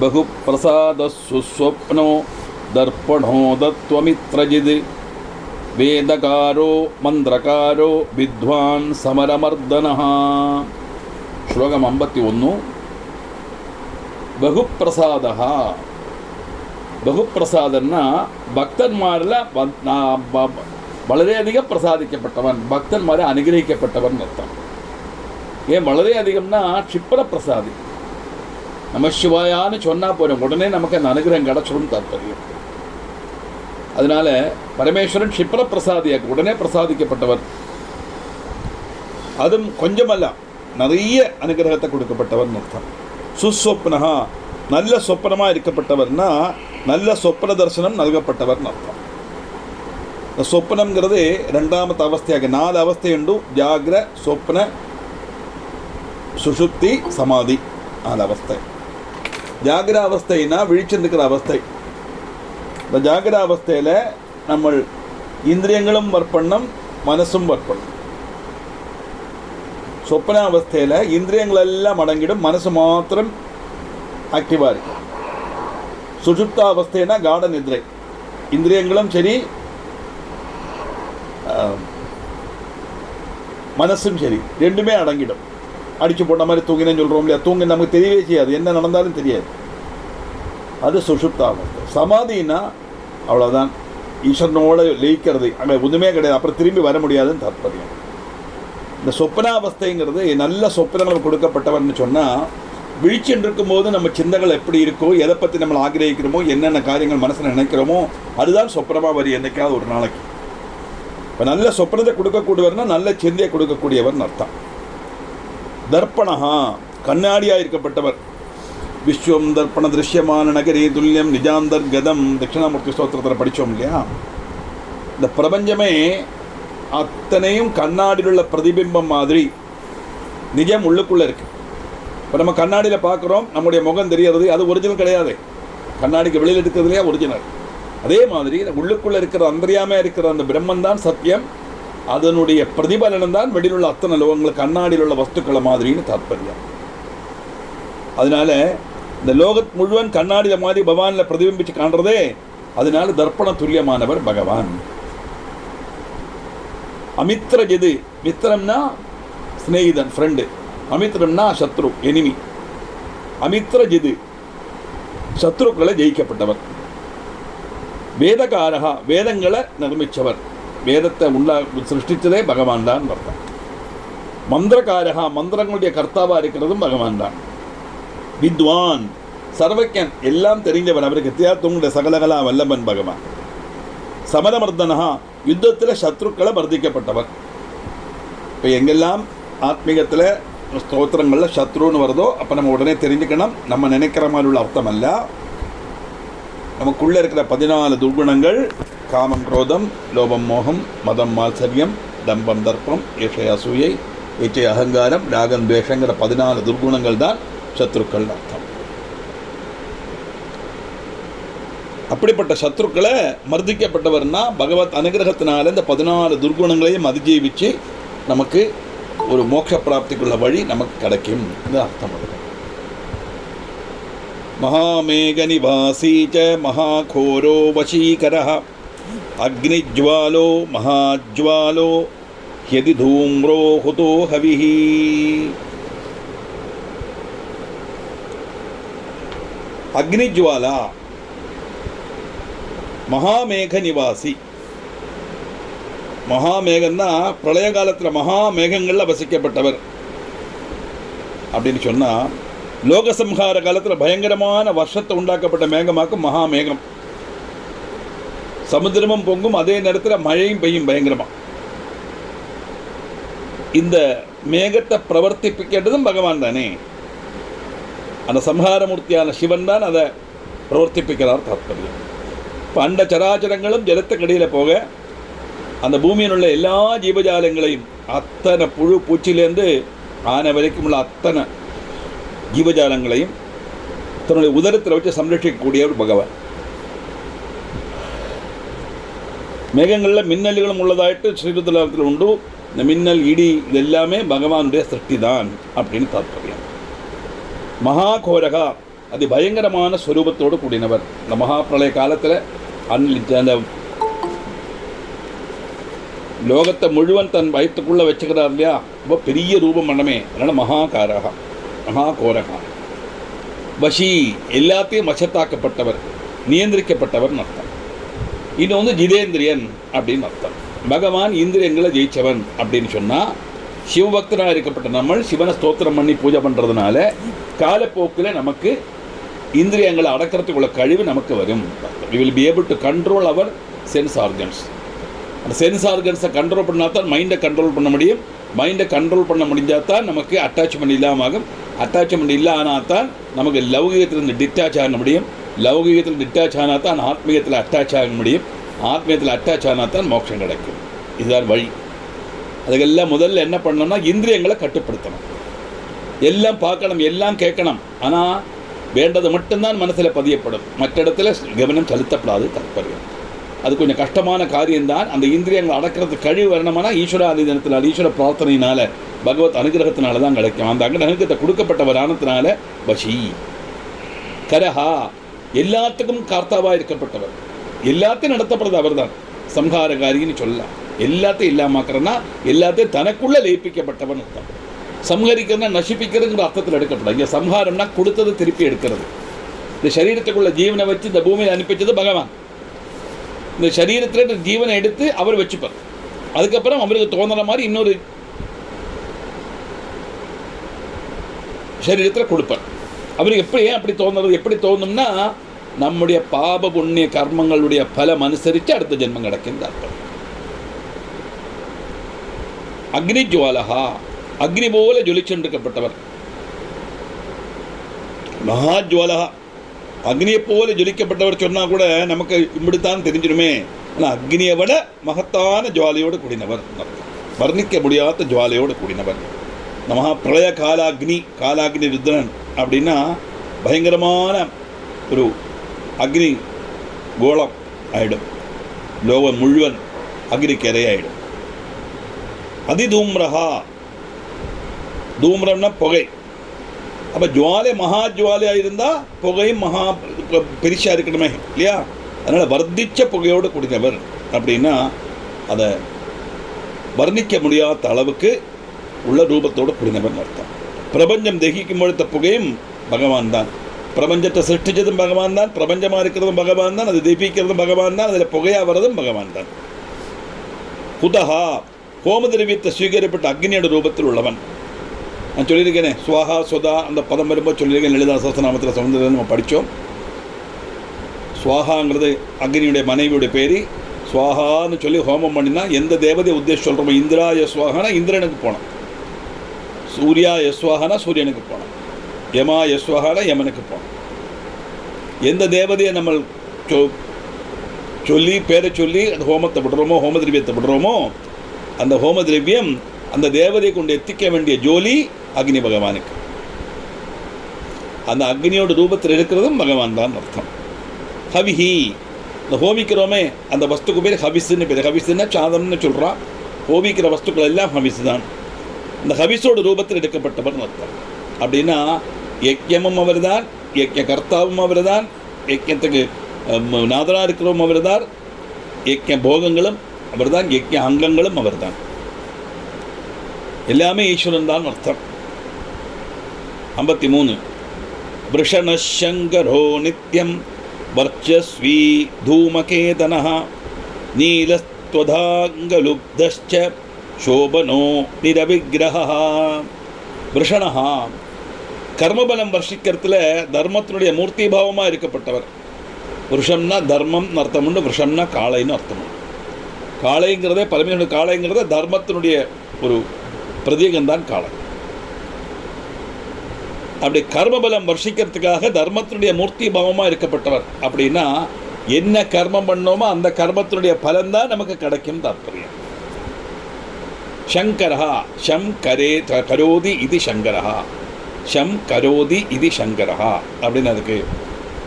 बहुप्रसादस्वप्नो दर्पणो दत्त्वमित्रजिद् वेदकारो मन्द्रकारो विद्वान् समरमर्दनः. श्लोकम् 51. बहुप्रसादः. ബഹുപ്രസാദന്ന ഭക്തന്മാരിൽ വളരെയധികം പ്രസാദിക്കപ്പെട്ടവൻ, ഭക്തന്മാരെ അനുഗ്രഹിക്കപ്പെട്ടവൻ എന്നർത്ഥം. വളരെയധികம்னா ക്ഷിപ്രപ്രസാദി. நமசிவாயான்னு சொன்னால் போகிறோம், உடனே நமக்கு அந்த அனுகிரகம் கிடச்சிடும் தாற்பயம். அதனால பரமேஸ்வரன் க்ஷிப்ரப்பிரசாதியாக உடனே பிரசாதிக்கப்பட்டவர். அதுவும் கொஞ்சமல்ல, நிறைய அனுகிரகத்தை கொடுக்கப்பட்டவர் அர்த்தம். சுஸ்வப்னஹா, நல்ல சொப்பனமாக இருக்கப்பட்டவர்னா நல்ல சொப்பன தரிசனம் நல்கப்பட்டவர்னு அர்த்தம். இந்த சொப்பனம்ங்கிறது ரெண்டாமத்து அவஸ்தையாக 4 அவஸ்தையுண்டு. ஜாகிர, சொப்ன, சுஷுப்தி, சமாதி 4 அவஸ்தை. ஜாகிர அவஸ்தைனா விழிச்சிருக்கிற அவஸ்தை. இந்த ஜாகிர அவஸ்தையில் நம்ம இந்திரியங்களும் ஒர்க் பண்ணணும், மனசும் ஒர்க் பண்ணணும். சொப்பன அவஸ்தையில் இந்திரியங்கள் எல்லாம் அடங்கிடும், மனசு மாத்திரம் ஆக்டிவாக இருக்கும். சுஷுப்தா அவஸ்தைனா காட நித்ரை, இந்திரியங்களும் சரி மனசும் சரி ரெண்டுமே அடங்கிடும். அடிச்சு போட்ட மாதிரி தூங்கினேன்னு சொல்கிறோம் இல்லையா, தூங்கி நமக்கு தெரியவே செய்யாது, என்ன நடந்தாலும் தெரியாது. அது சுஷுப்தா அவஸ்தை. சமாதினா அவ்வளோதான், ஈஸ்வரனோட லயிக்கிறது, அங்கே ஒன்றுமே கிடையாது, அப்புறம் திரும்பி வர முடியாதுன்னு தாற்பயம். இந்த சொப்பனாவஸ்தைங்கிறது நல்ல சொப்பனங்கள் கொடுக்கப்பட்டவர்னு சொன்னால், விழிச்சுட்டு இருக்கும்போது நம்ம சிந்தங்கள் எப்படி இருக்கோ, எதை பற்றி நம்ம ஆக்கிரகிக்கிறோமோ, என்னென்ன காரியங்கள் மனசில் நினைக்கிறோமோ அதுதான் சொப்பனமாக வரி என்னைக்காவது ஒரு நாளைக்கு. இப்போ நல்ல சொப்பனத்தை கொடுக்கக்கூடியவர்னா நல்ல சிந்தையை கொடுக்கக்கூடியவர்னு அர்த்தம். தர்ப்பணஹா, கண்ணாடியாக இருக்கப்பட்டவர். விஸ்வம் தர்ப்பண திருஷ்யமான நகரே துல்லியம் நிஜாந்தர் கதம் தட்சிணாமூர்த்தி ஸ்தோத்திரத்தில் படித்தோம் இல்லையா. இந்த பிரபஞ்சமே அத்தனையும் கண்ணாடியில் உள்ள பிரதிபிம்பம் மாதிரி நிஜம் உள்ளுக்குள்ளே இருக்குது. இப்போ நம்ம கண்ணாடியில் பார்க்குறோம், நம்முடைய முகம் தெரியறது, அது ஒரிஜினல் கிடையாது. கண்ணாடிக்கு வெளியில் இருக்கிறதுலையே ஒரிஜினல். அதே மாதிரி உள்ளுக்குள்ளே இருக்கிற அந்தரியாமையாக இருக்கிற அந்த பிரம்மன் தான் சத்தியம், அதனுடைய பிரதிபலனம் தான் வெளியில் உள்ள அத்தனை லோகங்கள் கண்ணாடியில் உள்ள வஸ்துக்களை மாதிரின்னு தாற்பயம். அதனால இந்த லோகத் முழுவன் கண்ணாடியில் மாதிரி பகவானில் பிரதிபிம்பிச்சு காண்றதே, அதனால தர்ப்பண துல்லியமானவர் பகவான். அமித்ர ஜெது, மித்திரம்னா ஸ்நேகிதன், ஃப்ரெண்டு. அமித்ரம்னா சத்ரு, எனிமி. அமித்ர ஜிது, சத்ருக்களை ஜெயிக்கப்பட்டவர். வேதகாரகா, வேதங்களை நிர்மித்தவர், வேதத்தை சிருஷ்டித்ததே பகவான் தான் அர்த்தம். மந்திரகாரகா, மந்திரங்களுடைய கர்த்தாவாக இருக்கிறதும் பகவான் தான். வித்வான், சர்வஜன், எல்லாம் தெரிஞ்சவன், அவருக்கு தியாத்துங்கிற சகலகலா வல்லபன் பகவான். சமரமர்தனஹா, யுத்தத்தில் சத்ருக்களை மர்திக்கப்பட்டவர். இப்போ எங்கெல்லாம் ஆத்மீகத்தில் ஸ்தோத்திரங்களில் சத்ருன்னு வருதோ அப்போ நம்ம உடனே தெரிஞ்சுக்கணும், நம்ம நினைக்கிற மாதிரி உள்ள அர்த்தம் அல்ல. நமக்குள்ளே இருக்கிற 14 துர்குணங்கள், காமம், குரோதம், லோபம், மோகம், மதம், மாத்சரியம், தம்பம், தர்ப்பம், ஏஷை அசூயை, ஏச்சை அகங்காரம், ராகம், துவேஷங்கிற 14 துர்குணங்கள் தான் சத்ருக்கள் அர்த்தம். அப்படிப்பட்ட சத்ருக்களை மர்திக்கப்பட்டவர்னா பகவத் அனுகிரகத்தினால இந்த 14 துர்குணங்களையும் அதிஜீவிச்சு நமக்கு ஒரு மோட்ச பிராப்திக்குள்ள வழி நமக்கு கிடைக்கும் அர்த்தம். மகாமேக நிவாசீச்ச மகாகோரோ வசீகரः அக்னிஜ்வாலோ மகாஜ்வாலோ யதி தூம்ரோ ஹுதோ ஹவிः. அக்னிஜ்வாலா, மகாமேக நிவாசி. மகாமேகன்னா பிரளய காலத்தில் மகாமேகங்களில் வசிக்கப்பட்டவர் அப்படின்னு சொன்னால், லோகசம்ஹார காலத்தில் பயங்கரமான வருஷத்தை உண்டாக்கப்பட்ட மேகமாக்கும் மகாமேகம். சமுத்திரமும் பொங்கும், அதே நேரத்தில் மழையும் பெய்யும் பயங்கரமாக. இந்த மேகத்தை பிரவர்த்திப்பிக்கிறதும் பகவான் தானே. அந்த சம்ஹாரமூர்த்தியான சிவன் தான் அதை பிரவர்த்திப்பிக்கிறார் தாத்பரியம். இப்போ அண்ட சராச்சரங்களும் ஜலத்துக்கடியில் போக அந்த பூமியில் உள்ள எல்லா ஜீவஜாலங்களையும், அத்தனை புழு பூச்சியிலேருந்து ஆன வரைக்கும் உள்ள அத்தனை ஜீவஜாலங்களையும் தன்னுடைய உதரத்தில் வச்சு சம்ரட்சிக்கக்கூடியவர் பகவான். மேகங்களில் மின்னல்களும் உள்ளதாயிட்டு ஸ்ரீருத்ரத்தில் உண்டு. இந்த மின்னல், இடி, இது எல்லாமே பகவானுடைய சிருஷ்டி தான் அப்படின்னு தாற்பயம். மகாகோரகா, அது பயங்கரமான ஸ்வரூபத்தோடு கூடினவர். இந்த மகாபிரளய காலத்தில் அந்த லோகத்தை முழுவன் தன் வயிற்றுக்குள்ளே வச்சுக்கிறார் இல்லையா, ரொம்ப பெரிய ரூபம் பண்ணமே. அதனால் மகாகாரகா, மகாகோரகா, வஷி, எல்லாத்தையும் வசத்தாக்கப்பட்டவர், நியந்திரிக்கப்பட்டவர் அர்த்தம். இன்னொன்று ஜிதேந்திரியன் அப்படின்னு அர்த்தம். பகவான் இந்திரியங்களை ஜெயிச்சவன் அப்படின்னு சொன்னால், சிவபக்தனாக இருக்கப்பட்ட நம்ம சிவனை ஸ்தோத்திரம் பண்ணி பூஜை பண்ணுறதுனால காலப்போக்கில் நமக்கு இந்திரியங்களை அடக்கிறதுக்குள்ள கழிவு நமக்கு வரும். we will be able to control our sense organs. அந்த சென்ஸ் ஆர்கன்ஸை கண்ட்ரோல் பண்ணால் தான் மைண்டை கண்ட்ரோல் பண்ண முடியும். மைண்டை கண்ட்ரோல் பண்ண முடிஞ்சால் தான் நமக்கு அட்டாச்மெண்ட் இல்லாமல் ஆகும். அட்டாச்மெண்ட் இல்லை ஆனால் தான் நமக்கு லௌகிகத்திலிருந்து டிட்டாச் ஆக முடியும். லௌகிகத்தில் டிட்டாச் ஆனால் தான் ஆத்மீகத்தில் அட்டாச் ஆக முடியும். ஆத்மீகத்தில் அட்டாச் ஆனால் தான் மோட்சம் கிடைக்கும். இதுதான் வழி. அதுக்கெல்லாம் முதல்ல என்ன பண்ணணும்னா இந்திரியங்களை கட்டுப்படுத்தணும். எல்லாம் பார்க்கணும், எல்லாம் கேட்கணும். ஆனால் வேண்டது மட்டும்தான் மனசில் பதியப்படும். மற்ற இடத்துல கவனம் செலுத்தப்படாது. தாற்பயம் அது கொஞ்சம் கஷ்டமான காரியம்தான். அந்த இந்திரியங்களை அடக்கிறதுக்கு கழிவு வரணுமானா ஈஸ்வராதீனத்தினால், ஈஸ்வர பிரார்த்தனையினால், பகவத் அனுகிரகத்தினால தான் கிடைக்கும். அந்த அனுகிரகத்தை கொடுக்கப்பட்டவர் ஆனத்தினால வஷி. கரஹா, எல்லாத்துக்கும் கார்த்தாவாக இருக்கப்பட்டவர், எல்லாத்தையும் நடத்தப்படுறது அவர் தான். சம்ஹாரகாரின்னு சொல்லலாம். எல்லாத்தையும் இல்லாமக்கிறன்னா எல்லாத்தையும் தனக்குள்ளே லயிப்பிக்கப்பட்டவன் அர்த்தம். சம்ஹரிக்கிறதுனா நசிப்பிக்கிறதுங்கிற அர்த்தத்தில் எடுக்கப்படும். இங்கே சம்ஹாரம்னா கொடுத்தது திருப்பி எடுக்கிறது. இந்த சரீரத்துக்குள்ள ஜீவனை வச்சு இந்த பூமியில் அனுப்பிச்சது பகவான். இந்த சரீரத்தில் ஜீவனை எடுத்து அவர் வச்சுப்பார். அதுக்கப்புறம் அவருக்கு தோணுற மாதிரி இன்னொரு சரீரத்தில் கொடுப்பார். அவருக்கு எப்படி ஏன் அப்படி தோணுறது, எப்படி தோணும்னா நம்முடைய பாப புண்ணிய கர்மங்களுடைய பலம் அனுசரித்து அடுத்த ஜென்மம் கிடைக்கின்றார்கள். அக்னி ஜுவாலஹா, அக்னி போல ஜொலிச்சென்றிருக்கப்பட்டவர். மகாஜுவாலஹா, அக்னியை போல ஜொலிக்கப்பட்டவர் சொன்னால் கூட நமக்கு இப்படித்தான் தெரிஞ்சிடுமே. ஆனால் அக்னியை விட மகத்தான ஜுவாலையோடு கூடினவர், வர்ணிக்க முடியாத ஜுவாலையோடு கூடினவர். இந்த மகா பிரளய காலாக்னி, காலாக்னி ருத்ரன் அப்படின்னா பயங்கரமான ஒரு அக்னி கோலம் ஆயிடும். லோகம் முழுவன் அக்னிக்கு இரையாயிடும். அதிதூம்ரஹா, தூம்ரம்னா புகை. அப்போ ஜுவாலை மகா ஜுவாலையாக இருந்தால் புகையும் மகா பெரிசாக இருக்கணுமே இல்லையா? அதனால் வர்த்தித்த புகையோடு கூடினவர் அப்படின்னா அதை வர்ணிக்க முடியாத அளவுக்கு உள்ள ரூபத்தோடு கூடினவர் அர்த்தம். பிரபஞ்சம் தகிக்கும் பொழுத்த புகையும் பகவான் தான். பிரபஞ்சத்தை சிருஷ்டிச்சதும் பகவான் தான். பிரபஞ்சமாக இருக்கிறதும் பகவான் தான். அது தீபிக்கிறதும் பகவான் தான். அதில் புகையாக வர்றதும் பகவான் தான். குதஹா, ஹோம திரவியத்தை சுவீகரிப்பட்ட அக்னியோட ரூபத்தில் உள்ளவன். நான் சொல்லியிருக்கேனே, சுவாஹா சுதா அந்த பதம் வரும்போது சொல்லியிருக்கேன். லலிதா சஹஸ்ரநாமத்தில் சமுதிரம் நம்ம படித்தோம். சுவாஹாங்கிறது அக்னியுடைய மனைவியுடைய பேர். சுவாஹான்னு சொல்லி ஹோமம் பண்ணினா எந்த தேவதையை உத்தேசம் சொல்கிறோமோ, இந்திரா யஸ்வாஹானா இந்திரனுக்கு போனோம், சூர்யா யஸ்வாஹானா சூரியனுக்கு போனோம், யமா யஸ்வாஹானா யமனுக்கு போனோம். எந்த தேவதையை நம்ம சொல்லி பேரை சொல்லி அந்த ஹோமத்தை விடுறோமோ, ஹோம திரவியத்தை விடுறோமோ, அந்த ஹோம திரவியம் அந்த தேவதையை கொண்டு எத்திக்க வேண்டிய ஜோலி அக்னி பகவானுக்கு. அந்த அக்னியோட ரூபத்தில் இருக்கிறதும் பகவான் தான் அர்த்தம். ஹவிஹி, இந்த ஹோமிக்கிறோமே அந்த வஸ்துக்கு பேர் ஹவிஸ்ன்னு பேர். ஹவிஸ்ன்னா சாதம்னு சொல்கிறான். ஹோமிக்கிற வஸ்துக்கள் எல்லாம் ஹவிஸ் தான். இந்த ஹவிஸோட ரூபத்தில் எடுக்கப்பட்டவர்னு அர்த்தம். அப்படின்னா யஜ்யமும் அவர் தான், யஜ்ய கர்த்தாவும் அவர் தான், யஜ்யத்துக்கு நாதராக இருக்கிறவும் அவர் தான், யஜ்ய போகங்களும் அவர் தான், யஜ்ய அங்கங்களும் அவர் தான். எல்லாமே ஈஸ்வரன் தான் அர்த்தம். 53 விருஷணங்கரோ நித்யம் வர்ச்சஸ்வீ தூமகேதனः நீலஸ்த்வதாங்கலுப்தஸ்ச சோபனோ நிரவிக்கிரஹः. விருஷணः கர்மபலம் வர்ஷிக்கிறதுல தர்மத்தினுடைய மூர்த்தி பாவமாக இருக்கப்பட்டவர். விருஷம்னா தர்மம் அர்த்தம் உண்டு, விருஷம்னா காளைன்னு அர்த்தம் உண்டு. காளைங்கிறதே பரமேஸ்வரனுடைய காளைங்கிறத தர்மத்தினுடைய ஒரு பிரதீகம்தான் காளை. அப்படி கர்மபலம் வர்ஷிக்கிறதுக்காக தர்மத்தினுடைய மூர்த்தி பாவமாக இருக்கப்பட்டவர். அப்படின்னா என்ன கர்மம் பண்ணோமோ அந்த கர்மத்தினுடைய பலன்தான் நமக்கு கிடைக்கும் தாற்பயம். சங்கரஹா, ஷம் கரே கரோதி இது சங்கரஹா, ஷம் கரோதி இது சங்கரஹா அப்படின்னு அதுக்கு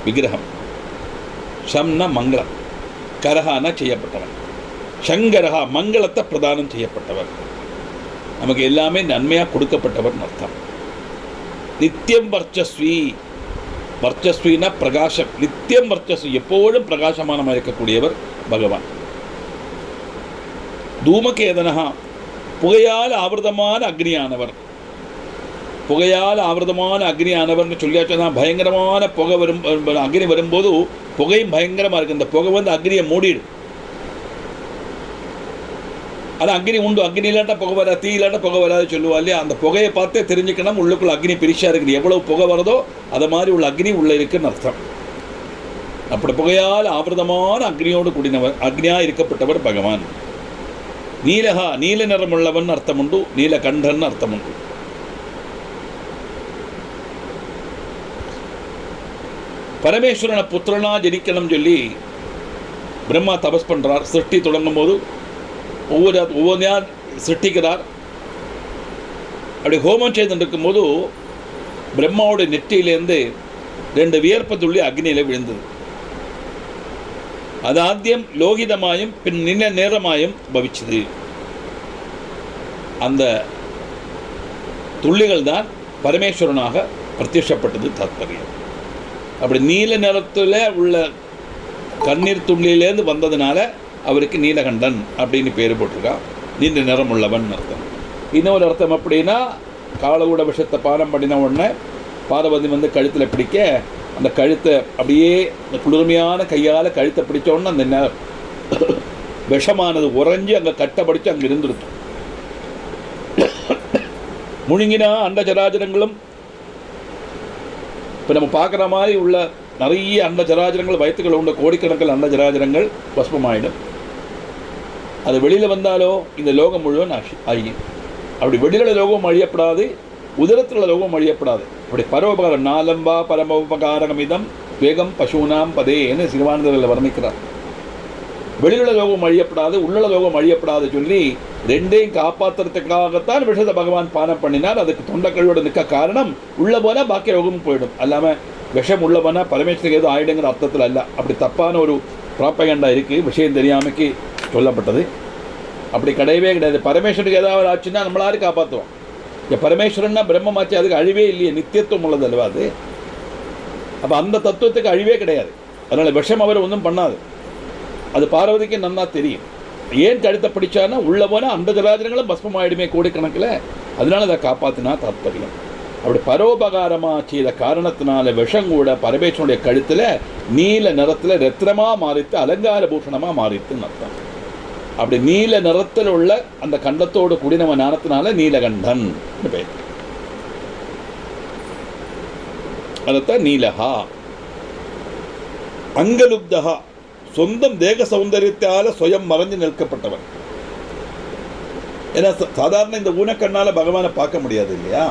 விக்கிரகம். ஷம்னா மங்களம், கரஹானா செய்யப்பட்டவன், சங்கரஹா மங்களத்தை பிரதானம் செய்யப்பட்டவர், நமக்கு எல்லாமே நன்மையாக கொடுக்கப்பட்டவர்னு அர்த்தம். நித்தியம் வர்ச்சஸ்வி, வர்ச்சஸ்வினா பிரகாசம், நித்தியம் வர்ச்சஸ், எப்போதும் பிரகாசமானமாக இருக்கக்கூடியவர் பகவான். தூமகேதனஹா, புகையால் ஆவர்தமான அக்னியானவர். புகையால் ஆவர்தமான அக்னியானவர்னு சொல்லியாச்சுன்னா பயங்கரமான புகை அக்னி வரும்போது புகையும் பயங்கரமாக இருக்குது. அந்த புகை வந்து அக்னியை மூடிடும். அது அக்னி உண்டு, அக்னி இல்லாட்டா புகை வராது, தீ இல்லாட்டா புகை வராது சொல்லுவா இல்லையா? அந்த புகையை பார்த்தே தெரிஞ்சுக்கணும் உள்ளுக்குள்ள அக்னி பிரிஷாக இருக்குது. எவ்வளவு புகை வருதோ அதை மாதிரி உள்ள அக்னி உள்ளே இருக்குன்னு அர்த்தம். அப்படி புகையால் ஆவர்தமான அக்னியோடு கூடினவர், அக்னியாக இருக்கப்பட்டவர் பகவான். நீலகா, நீல நிறமுள்ளவன் அர்த்தம் உண்டு, நீலகண்டன் அர்த்தம் உண்டு. பரமேஸ்வரனை புத்திரனா ஜனிக்கணும் சொல்லி பிரம்மா தபஸ் பண்ணுறார். சிருஷ்டி தொடங்கும் போது ஒவ்வொன்றையா சிருஷ்டிக்கிறார். அப்படி ஹோமம் செய்து இருக்கும்போது பிரம்மாவோட நெற்றியிலேருந்து 2 வியர்ப்ப துள்ளி அக்னியில் விழுந்தது. அது ஆத்தியம் லோகிதமாயும் பின் நில நேரமாயும் பவிச்சது. அந்த துள்ளிகள் தான் பரமேஸ்வரனாக பிரத்யட்சப்பட்டது தாத்பரியம். அப்படி நீல நிறத்தில் உள்ள கண்ணீர் துள்ளியிலேருந்து வந்ததுனால அவருக்கு நீலகண்டன் அப்படின்னு பேர் போட்டிருக்கான். நீண்ட நிறம் உள்ளவன் அர்த்தம். இன்னொரு அர்த்தம் அப்படின்னா, காலகூட விஷத்தை பானம் பண்ணின உடனே பார்வதி வந்து கழுத்தில் பிடிக்க, அந்த கழுத்தை அப்படியே இந்த குளிர்மையான கையால் கழுத்தை பிடிச்ச உடனே அந்த விஷமானது உறைஞ்சி அங்கே கட்டப்படித்து அங்கே இருந்துருக்கும். முழுங்கினா அண்ட சராச்சரங்களும் இப்போ நம்ம பார்க்குற மாதிரி உள்ள நிறைய அண்ட சராச்சரங்கள், வயிற்றுகள் உள்ள கோடிக்கணக்கில் அண்ட சராச்சரங்கள் பஸ்பமாயிடும். அது வெளியில் வந்தாலோ இந்த லோகம் முழுவதும் அழியும். அப்படி வெளியில் லோகம் அழியப்படாது, உதரத்தில் லோகம் அழியப்படாது. அப்படி பரோபகாரம் நாலம்பா பரமோபகாரகமிதம் வேகம் பசூனாம் பதேன்னு சிறுவானந்தரில் வர்ணிக்கிறார். வெளியுள்ள லோகம் அழியப்படாது, உள்ள லோகம் அழியப்படாது சொல்லி ரெண்டையும் காப்பாற்றுறதுக்காகத்தான் விஷத்தை பகவான் பானம் பண்ணினார். அதுக்கு தொண்டக்கழியோடு நிற்க காரணம், உள்ள போனால் பாக்கிய ரோகமும் போயிடும். அல்லாமல் விஷம் உள்ள போனால் பரமேஸ்வருக்கு எதுவும் ஆயிடுங்கிற அர்த்தத்தில் அல்ல. அப்படி தப்பான ஒரு ப்ராப்பகண்டா இருக்குது, விஷயம் தெரியாமைக்கு சொல்லப்பட்டது. அப்படி கிடையவே கிடையாது. பரமேஸ்வருக்கு ஏதாவது ஆச்சுன்னா நம்மளாரு காப்பாற்றுவோம். இப்போ பரமேஸ்வரன்னா பிரம்மமாச்சு, அதுக்கு அழிவே இல்லையே, நித்தியத்துவம் உள்ளது அல்லவா அது. அப்போ அந்த தத்துவத்துக்கு அழிவே கிடையாது. அதனால் விஷம் அவர் ஒன்றும் பண்ணாது. அது பார்வதிக்கு நன்னா தெரியும். ஏன் கழுத்தை பிடிச்சான்னா உள்ள போனால் அந்த ஜராஜரங்களும் பஸ்பமாயிடுமே கோடிக்கணக்கில். அதனால அதை காப்பாற்றினா தாத்பரியம். அப்படி பரோபகாரமாக செய்த காரணத்தினால விஷம் கூட பரமேஸ்வரனுடைய கழுத்தில் நீல நிறத்தில் ரத்னமாக மாறித்து அலங்கார பூஷணமாக மாறித்துன்னு அர்த்தம். அப்படி நீல நிறத்தில் உள்ள அந்த கண்டத்தோடு கூடினவன் ஞானத்தினால நீலகண்டன் பேர். அதத்தான் நீலகா. அங்கலுப்தகா, சொந்தம் தேக சௌந்தரியத்தால் சுயம் மறைஞ்சு நிற்கப்பட்டவன். ஏன்னா சாதாரண இந்த ஊனக்கண்ணால் பகவானை பார்க்க முடியாது இல்லையா?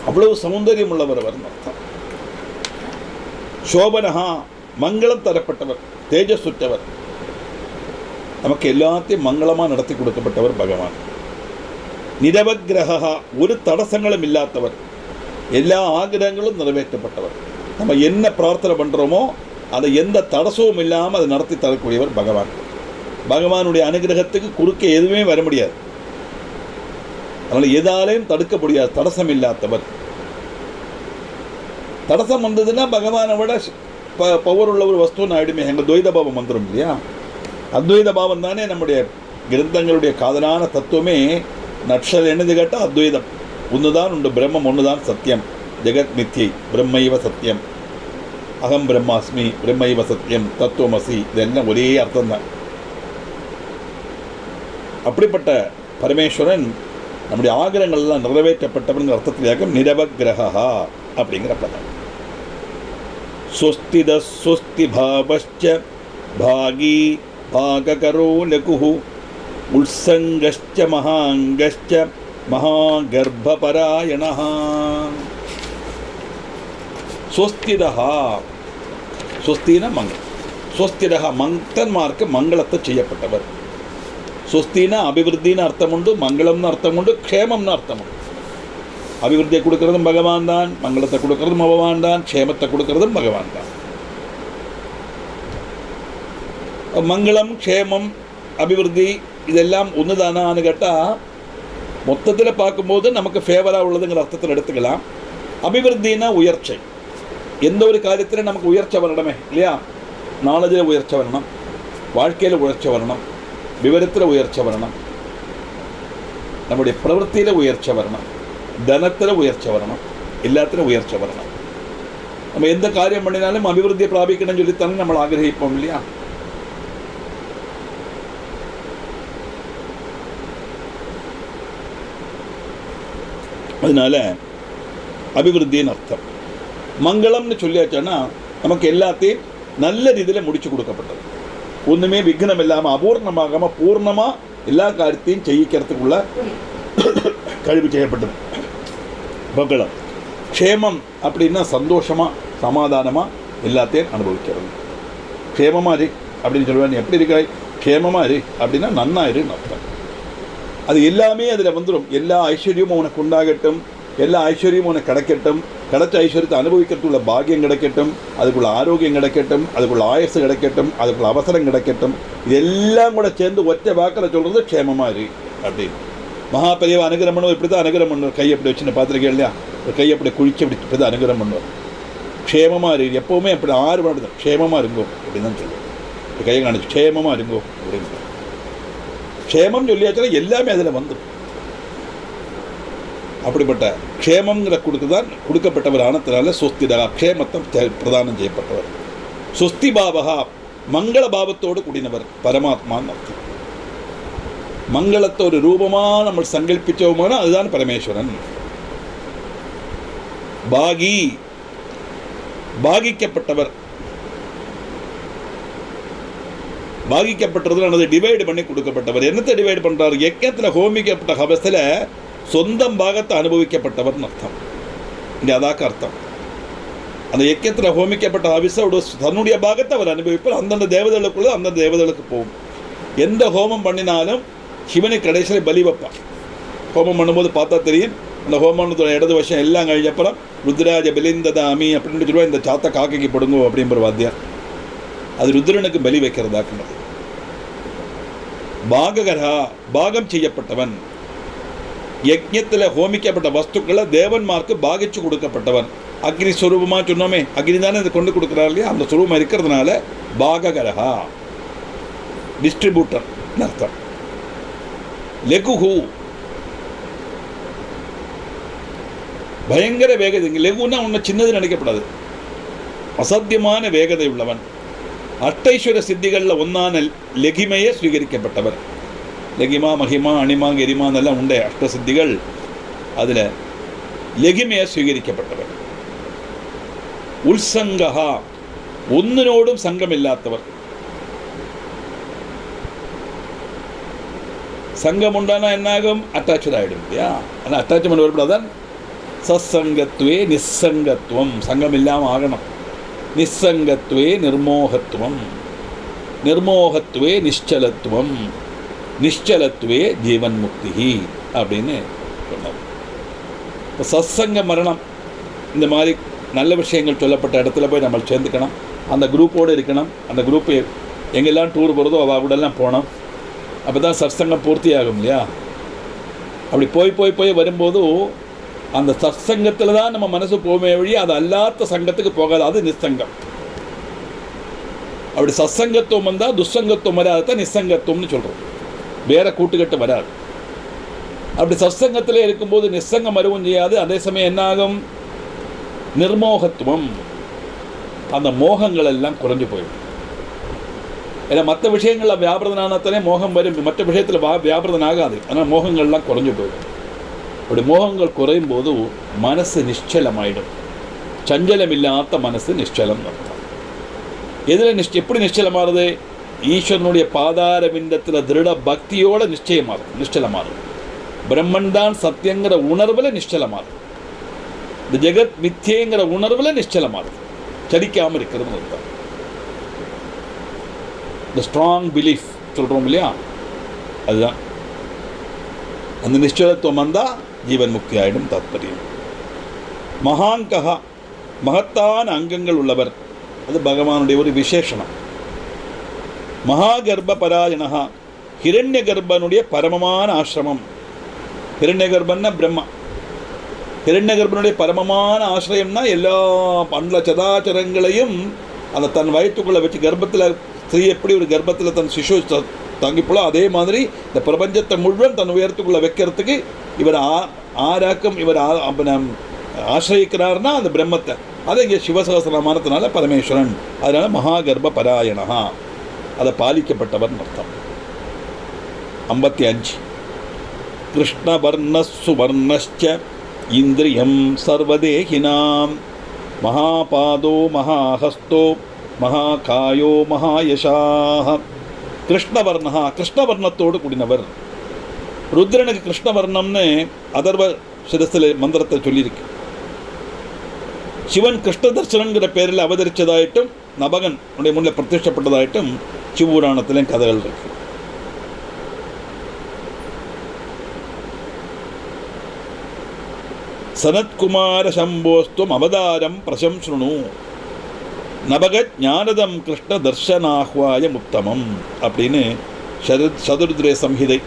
அவ்வளவு சௌந்தரியம் உள்ளவர் அவர் அர்த்தம். சோபனஹா, மங்களம் தரப்பட்டவர், தேஜஸ்சுற்றவர். நமக்கு எல்லாத்தையும் மங்களமாக நடத்தி கொடுக்கப்பட்டவர் பகவான். நிரவக்கிரகா, ஒரு தடசங்களும் இல்லாதவர், எல்லா ஆகிரகங்களும் நிறைவேற்றப்பட்டவர். நம்ம என்ன பிரார்த்தனை பண்ணுறோமோ அதை எந்த தடசமும் இல்லாமல் அதை நடத்தி தரக்கூடியவர் பகவான். பகவானுடைய அனுகிரகத்துக்கு குறுக்கே எதுவுமே வர முடியாது. அதனால் எதாலையும் தடுக்க முடியாது, தடசம் இல்லாதவர். தடசம் வந்ததுன்னா பகவானை விட பவர் உள்ள ஒரு வஸ்துன்னு ஆயிடுமே. எங்கள் துவைத பாவம் வந்துடும் இல்லையா? அத்வைத பாவம் தானே நம்முடைய கிரந்தங்களுடைய காதலான தத்துவமே. நட்சல் என்னது கேட்டால் அத்வைதம். ஒன்று தான் உண்டு, பிரம்மம் ஒன்று தான் சத்தியம். ஜெகத் மித்யை பிரம்மைவ சத்தியம், அகம் பிரம்மாஸ்மி பிரம்மைவ சத்தியம், தத்துவமசி, இதெல்லாம் ஒரே அர்த்தம்தான். அப்படிப்பட்ட பரமேஸ்வரன் நம்முடைய ஆகிரகங்கள்லாம் நிறைவேற்றப்பட்டவங்கிற அர்த்தத்திலேயே நிரவக்கிரகா அப்படிங்கிற பதம். ஸ்வஸ்தித ஸ்வஸ்தி பாவஸ்ச பாகி பாககரோ லகுஹு உல்சங்கஸ்ச மகாங்கஸ்ச மகாகர்ப்பபராயணஹ. ஸ்வஸ்திதஹா, ஸ்வஸ்தின மங்களம். ஸ்வஸ்திதஹா, மங்கன்மார்க்கு மங்களத்தை செய்யப்பட்டவர். ஸ்வஸ்தினா அபிவிருத்தின்னு அர்த்தம் உண்டு, மங்களம்னு அர்த்தம் உண்டு, க்ஷேமம்னு அர்த்தம் உண்டு. அபிவிருத்தியை கொடுக்கறதும் பகவான் தான், மங்களத்தை கொடுக்கறதும் பகவான் தான், க்ஷேமத்தை கொடுக்கறதும் பகவான் தான். மங்களம், க்ஷேமம், அபிவிருத்தி இதெல்லாம் ஒன்று தானான்னு கேட்டால் மொத்தத்தில் பார்க்கும்போது நமக்கு ஃபேவராக உள்ளதுங்கிற அர்த்தத்தில் எடுத்துக்கலாம். அபிவிருத்தினா உயர்ச்சி, எந்த ஒரு காரியத்திலும் நமக்கு உயர்ச்சி வரணுமே இல்லையா? நாலேஜில் உயர்ச்சி வரணும், வாழ்க்கையில் உயர்ச்சி வரணும், விவரத்தில் உயர்ச்சி வரணும், நம்முடைய பிரவൃத்தியில் உயர்ச்சி வரணும், தனத்தில் உயர்ச்சி வரணும், எல்லாத்திலும் உயர்ச்சி வரணும். நம்ம எந்த காரியம் பண்ணினாலும் அபிவிருத்தியை பிராபிக்கணும்னு சொல்லித்தானே நம்ம ஆகிரகிப்போம் இல்லையா? அதனால அபிவிருத்தின்னு அர்த்தம். மங்களம்னு சொல்லியாச்சுன்னா நமக்கு எல்லாத்தையும் நல்ல ரீதியில் முடிச்சு கொடுக்கப்பட்டது. ஒன்றுமே விக்னம் இல்லாமல் அபூர்ணமாகாமல் பூர்ணமாக எல்லா காரியத்தையும் செய்யிக்கிறதுக்குள்ள கழிவு செய்யப்பட்டது மங்களம். க்ஷேமம் அப்படின்னா சந்தோஷமாக சமாதானமாக எல்லாத்தையும் அனுபவிக்கிறது. க்ஷேமமாக இரு அப்படின்னு சொல்லுவேன். எப்படி இருக்காய்? க்ஷேமமாக இரு அப்படின்னா நன்னா இருன்னு அர்த்தம். அது எல்லாமே அதில் வந்துடும். எல்லா ஐஸ்வர்யமும் உனக்கு உண்டாகட்டும், எல்லா ஐஸ்வர்யமும் உனக்கு கிடைக்கட்டும், கிடைச்ச ஐஸ்வர்யத்தை அனுபவிக்கிறதுக்குள்ள பாக்கியம் கிடைக்கட்டும், அதுக்குள்ள ஆரோக்கியம் கிடைக்கட்டும், அதுக்குள்ள ஆயுசு கிடைக்கட்டும், அதுக்குள்ள அவசரம் கிடைக்கட்டும். இதெல்லாம் கூட சேர்ந்து ஒற்றை வாக்கில் சொல்கிறது க்ஷேமமாக இரு அப்படின்னு. மகா பெரியவ அனுகிரகம் பண்ணுவோம். இப்படி தான் அனுகிரகம் பண்ணுவார். கை அப்படி வச்சுன்னு பார்த்துருக்கேன் இல்லையா? ஒரு கை அப்படி குளிச்சு அப்படி இப்படி தான் அனுகிரகம் பண்ணுவார். க்ஷேமமாக இரு, எப்போவுமே அப்படி 6 வருடம் க்ஷேமமாக இருங்கோ அப்படின்னு தான் சொல்லுவோம். கையை காணிச்சு க்ஷேமமாக இருங்கோ அப்படின்னு. க்ஷேமம் சொல்லியாச்சுன்னா எல்லாமே அதில் வந்துடும். அப்படிப்பட்ட க்ஷேமங்கிற கொடுக்கப்பட்டவர் ஆனத்தினால சொஸ்திதா க்ஷேமத்தை பிரதானம் செய்யப்பட்டவர். சொஸ்தி பாவகா மங்கள பாவத்தோடு கூடினவர் பரமாத்மான்னு அர்த்தம். மங்களத்தை ஒரு ரூபமாக நம்ம சங்கல்பிச்சோம்னா அதுதான் பரமேஸ்வரன். பாகி பாகிக்கப்பட்டவர். பாகிக்கப்பட்டதுல அதை டிவைடு பண்ணி கொடுக்கப்பட்டவர். என்னத்தை டிவைடு பண்ணுறார்? யஜ்ஞத்தில் ஹோமிக்கப்பட்ட ஹவஸில் சொந்தம் பாகத்தை அனுபவிக்கப்பட்டவர்னு அர்த்தம். இங்கே அதாக்க அர்த்தம். அந்த யஜ்ஞத்தில் ஹோமிக்கப்பட்ட ஹவிஸோட தன்னுடைய பாகத்தை அவர் அனுபவிப்பார். அந்தந்த தேவதைகளுக்குள்ள அந்தந்த தேவதைகளுக்கு போகும். எந்த ஹோமம் பண்ணினாலும் சிவனுக்கு கடைசியில் பலி வைப்பான். ஹோமம் பண்ணும்போது பார்த்தா தெரியும். அந்த ஹோமத்தோட இடது வருஷம் எல்லாம் கழிஞ்சப்பறம் ருத்ராஜ பலிந்ததாமி அப்படின்னு சொல்லுவா, இந்த சாத்த காக்கைக்கு படுங்கோ அப்படிங்கிற வாத்தியார். அது ருத்ரனுக்கு பலி வைக்கிறதாக்குனது. பாககரா பாகம் செய்யப்பட்டவன். யஜ்ஞத்தில் ஹோமிக்கப்பட்ட வஸ்துக்களை தேவன்மார்க்கு பாகிச்சு கொடுக்கப்பட்டவன். அக்னி ஸ்வரூபமாக சொன்னோமே, அக்னி தானே இதை கொண்டு கொடுக்குறாரு இல்லையா? அந்த ஸ்வரூபம் இருக்கிறதுனால பாககரா டிஸ்ட்ரிபியூட்டர் அர்த்தம். லெகுஹு பயங்கர வேகதை. இங்கே லெகுன்னா ஒன்று சின்னது நினைக்கப்படாது. அசாத்தியமான வேகதை உள்ளவன். அஷ்டைஸ்வர சித்திகளில் ஒன்றான லெகிமையை ஸ்வீகரிக்கப்பட்டவர். லெகிமா மகிமா அனிமா கெரிமான்னெல்லாம் உண்டே அஷ்ட சித்திகள். அதில் லெகிமையை ஸ்வீகரிக்கப்பட்டவர். உல்சங்கஹா ஒன்றினோடும் சங்கம் இல்லாதவர். சங்கம் உண்டானா என்னாகும்? அட்டாச்சு ஆகிடும் இல்லையா? ஆனால் அட்டாச்மெண்ட் வரப்படாதான். சத்சங்கத்துவே நிஸ்ஸங்கத்துவம். சங்கம் இல்லாமல் ஆகணும். நிஸ்ஸங்கத்துவே நிர்மோகத்துவம், நிர்மோகத்துவே நிಶ್ಚலத்துவம், நிಶ್ಚலத்துவே ஜீவன் முக்தி அப்படின்னு சொன்னார். இப்போ சத்சங்க மரணம் இந்த மாதிரி நல்ல விஷயங்கள் சொல்லப்பட்ட இடத்துல போய் நம்ம சேர்ந்துக்கணும். அந்த குரூப்போடு இருக்கணும். அந்த குரூப்பு எங்கெல்லாம் டூர் போகிறதோ அவள் கூடலாம் போனோம். அப்போ தான் சத்சங்கம் பூர்த்தி ஆகும் இல்லையா? அப்படி போய் போய் போய் வரும்போது அந்த சத்சங்கத்தில் தான் நம்ம மனசு போமே வழி அது அல்லாத சங்கத்துக்கு போகாது. அது நிஸ்ஸங்கம். அப்படி சத்சங்கத்துவம் வந்தால் துஸ்ஸங்கத்துவம் வராதுதான் நிஸ்ஸங்கத்துவம்னு சொல்கிறோம். வேற கூட்டுக்கட்டு வராது. அப்படி சத்சங்கத்திலே இருக்கும்போது நிஸ்ஸங்கம் அறிவும் செய்யாது. அதே சமயம் என்னாகும்? நிர்மோகத்துவம். அந்த மோகங்கள் எல்லாம் குறைஞ்சு போயிடும். ஏன்னா மற்ற விஷயங்களில் வியாபிரதனானத்தானே மோகம் வரும். மற்ற விஷயத்தில் வியாபிரதன் ஆகாது. ஆனால் மோகங்கள்லாம் குறைஞ்சு போயிடும். அப்படி மோகங்கள் குறையும் போது மனசு நிശ്ചலமாயிடும். சஞ்சலம் இல்லாத மனசு நிശ്ചலம் அர்த்தம். எதில் எப்படி நிശ്ചலமாறுது? ஈஸ்வரனுடைய பாதார விந்தத்தில் திருட பக்தியோட நிശ്ചலமாறும். பிரம்மன் தான் சத்தியங்கிற உணர்வில் நிശ്ചலமாறும். இந்த ஜெகத் மித்தியங்கிற உணர்வில் நிശ്ചலமாறுது. சலிக்காமல் இருக்கிறது அர்த்தம். இந்த ஸ்ட்ராங் பிலீஃப் சொல்கிறோம் இல்லையா? அதுதான் அந்த நிശ്ചலத்துவம் வந்தால் ஜீவன் முக்தி ஆயிடும் தாத்பரியம். மகாங்கா மகத்தான அங்கங்கள் உள்ளவர். அது பகவானுடைய ஒரு விசேஷனம். மகாகர்ப்ப பராயணா ஹிரண்ய கர்ப்பனுடைய பரமமான ஆசிரமம். ஹிரண்ய கர்ப்பன்னா பிரம்மா. ஹிரண்யகர்ப்பனுடைய பரமமான ஆசிரியம்னா எல்லா பண்ல சதாச்சரங்களையும் அந்த தன் வயிற்றுக்குள்ளே வச்சு கர்ப்பத்தில் ஸ்திரீ எப்படி ஒரு கர்ப்பத்தில் தன் சிசு தங்கிப்போலோ அதே மாதிரி இந்த பிரபஞ்சத்தை முழுவதும் தன் உயரத்துக்குள்ளே வைக்கிறதுக்கு இவர் ஆராக்கம் இவர் ஆசிரியிக்கிறார்னா அந்த பிரம்மத்தை. அதை இங்கே சிவசகசரமானதுனால பரமேஸ்வரன், அதனால மகாகர்ப்ப பராயணா, அதை பாலிக்கப்பட்டவர் அர்த்தம். 55 கிருஷ்ணவர்ண சுவர்ணச்ச இந்திரியம் சர்வதேகினாம் மகாபாதோ மகாஹஸ்தோ மகாகாயோ மகாயசாஹ. கிருஷ்ணவர்ணா, கிருஷ்ணவர்ணத்தோடு கூடினவர். ருத்ரனுக்கு கிருஷ்ணவர்ணம்னு அதர்வ சிரசில் மந்திரத்தை சொல்லியிருக்கு. சிவன் கிருஷ்ண தர்சனங்கிற பேரில் அவதரித்ததாயிட்டும் நபகன் உடைய முன்னில் பிரத்யட்சப்பட்டதாயிட்டும் சிவபுராணத்திலும் கதைகள் இருக்கு. சனத்குமார சம்போஸ்துவம் அவதாரம் பிரசம்ஸ்ருணு நபக ஞானதம் கிருஷ்ண தர்ஷனாஹ்வாய உத்தமம் அப்படின்னு சதுர்திரே சம்ஹிதை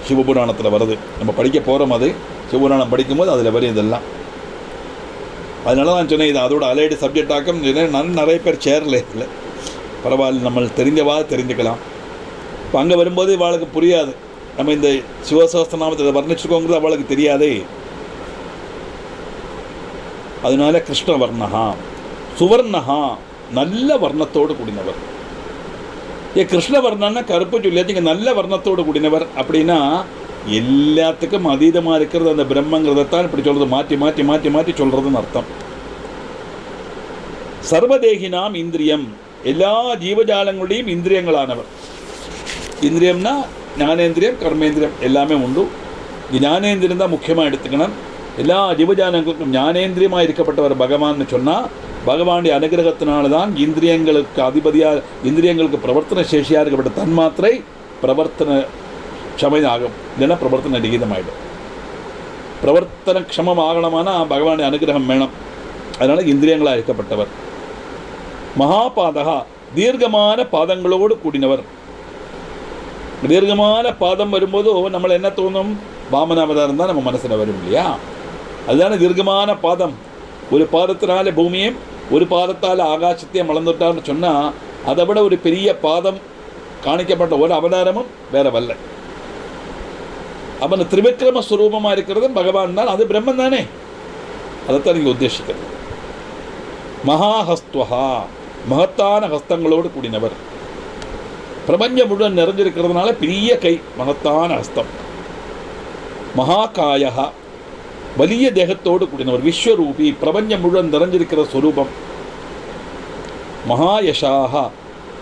சிவபுராணத்தில் வருது. நம்ம படிக்க போகிறோம். அது சிவபுராணம் படிக்கும்போது அதில் வரும் இதெல்லாம். அதனால தான் சொன்னேன், இது அதோட அலைடு சப்ஜெக்டாக்கம் நிறைய பேர் சேரல. இல்லை பரவாயில்ல, நம்ம தெரிஞ்சவா தெரிஞ்சுக்கலாம். இப்போ அங்கே வரும்போது அவளுக்கு புரியாது. நம்ம இந்த சிவசஹஸ்ரநாமத்தை வர்ணிச்சுக்கோங்கிறது அவளுக்கு தெரியாதே. அதனால கிருஷ்ணவர்ணா சுவர்ணஹா, நல்ல வர்ணத்தோடு கூடினவர். கிருஷ்ணவர்ணன்னா கருப்பு சொல்லியாச்சு, இங்கே நல்ல வர்ணத்தோடு கூடினவர் அப்படின்னா எல்லாத்துக்கும் அதீதமாக இருக்கிறது அந்த பிரம்மங்கிறதான் இப்படி சொல்கிறது, மாற்றி மாற்றி மாற்றி மாற்றி சொல்கிறதுன்னு அர்த்தம். சர்வதேகினாம் இந்திரியம், எல்லா ஜீவஜாலங்களுடையும் இந்திரியங்களானவர். இந்திரியம்னா ஞானேந்திரியம் கர்மேந்திரியம் எல்லாமே உண்டு. ஞானேந்திரியம் தான் முக்கியமாக எடுத்துக்கணும். எல்லா ஜீவஜாலங்களுக்கும் ஞானேந்திரியமாக இருக்கப்பட்டவர் பகவான்னு சொன்னால் பகவானுடைய அனுகிரகத்தினால்தான் இந்திரியங்களுக்கு அதிபதியாக, இந்திரியங்களுக்கு பிரவர்த்தன சேஷியாக இருக்கப்பட்ட தன்மாத்திரை பிரவர்த்தன க்ஷமையாகும், இல்லைன்னா பிரவர்த்தன நிகிதமாயிடும். பிரவர்த்தன க்ஷமம் ஆகணுமானா பகவானுடைய அனுகிரகம் வேணும். அதனால் இந்திரியங்களாக இருக்கப்பட்டவர். மகாபாதகா, தீர்க்கமான பாதங்களோடு கூடினவர். தீர்க்கமான பாதம் வரும்போது நம்மளை என்ன தோணும்? வாமனாவதாரம் தான் நம்ம மனசில் வரும் இல்லையா? அதுதானே தீர்க்கமான பாதம். ஒரு பாதத்தினால பூமியையும் ஒரு பாதத்தால் ஆகாசத்தையும் மலர்ந்துட்டான்னு சொன்னால் அதை விட ஒரு பெரிய பாதம் காணிக்கப்பட்ட ஒரு அவதாரமும் வேற வல்ல. அவன் திரிவிக்ரம ஸ்வரூபமாக இருக்கிறது பகவான் தான், அது பிரம்மன் தானே. அதைத்தான் நீங்கள் உத்தேசிக்கிறது. மகாஹஸ்துவா, மகத்தான ஹஸ்தங்களோடு கூடினவர். பிரபஞ்சம் முழுவதும் நிறைஞ்சிருக்கிறதுனால பெரிய கை, மகத்தான ஹஸ்தம். மகாகாயா, வலிய தேகத்தோடு கூடினவர். விஸ்வரூபி, பிரபஞ்சம் முழுவதும் நிறைஞ்சிருக்கிற ஸ்வரூபம். மகாயசாகா,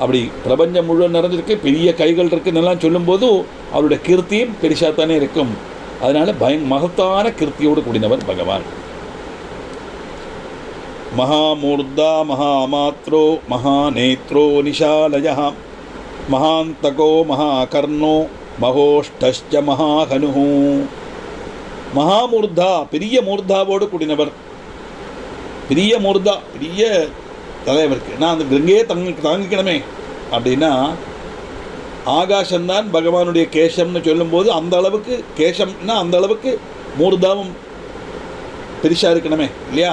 அப்படி பிரபஞ்சம் முழுவதும் நிறைஞ்சிருக்கு, பெரிய கைகள் இருக்குன்னெல்லாம் சொல்லும்போது அவருடைய கீர்த்தியும் பெரிசாத்தானே இருக்கும். அதனால மகத்தான கீர்த்தியோடு கூடினவர் பகவான். மகாமூர்தா மகாமாத்ரோ மகாநேத்ரோ நிஷாலய மகாந்தகோ மகாகர்ணோ மகோஷ்டஸ்ச மகாஹனு. மகாமூர்தா, பெரிய மூர்தாவோடு கூடினவர். பெரிய மூர்தா, பெரிய தலைவருக்கு நான் அந்த கங்கையே தாங்கிக்கணுமே அப்படின்னா ஆகாசம்தான் பகவானுடைய கேசம்னு சொல்லும்போது அந்த அளவுக்கு கேசம்னா அந்த அளவுக்கு மூர்தாவும் பெரிசா இருக்கணுமே இல்லையா?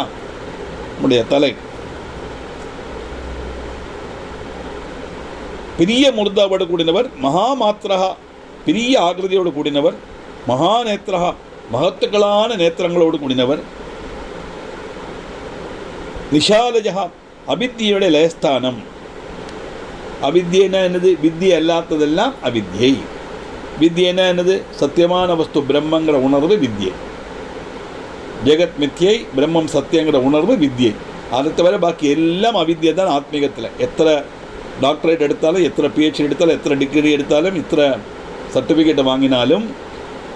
நம்முடைய தலை பெரிய மூர்தாவோடு கூடினவர். மகாமாத்திரா, பெரிய ஆகிருதியோடு கூடினவர். மகாநேத்திரா, மகத்துக்களான நேத்திரங்களோடு கூடினவர். நிஷாலஜா, அவித்தியோட லயஸ்தானம். அவித்தியன்னா என்னது? வித்தியை அல்லாத்ததெல்லாம் அவித்தியை. வித்தியன்னா என்னது? சத்தியமான வஸ்து பிரம்மங்கிற உணர்வு வித்தியை. ஜெகத் மித்தியை, பிரம்மம் சத்தியங்கிற உணர்வு வித்தியை. அதை தவிர பாக்கி எல்லாம் அவித்தியை தான். ஆத்மீகத்தில் எத்தனை டாக்டரேட் எடுத்தாலும், எத்தனை பிஹெச்டி எடுத்தாலும், எத்தனை டிகிரி எடுத்தாலும், எத்தனை சர்டிஃபிகேட்டை வாங்கினாலும்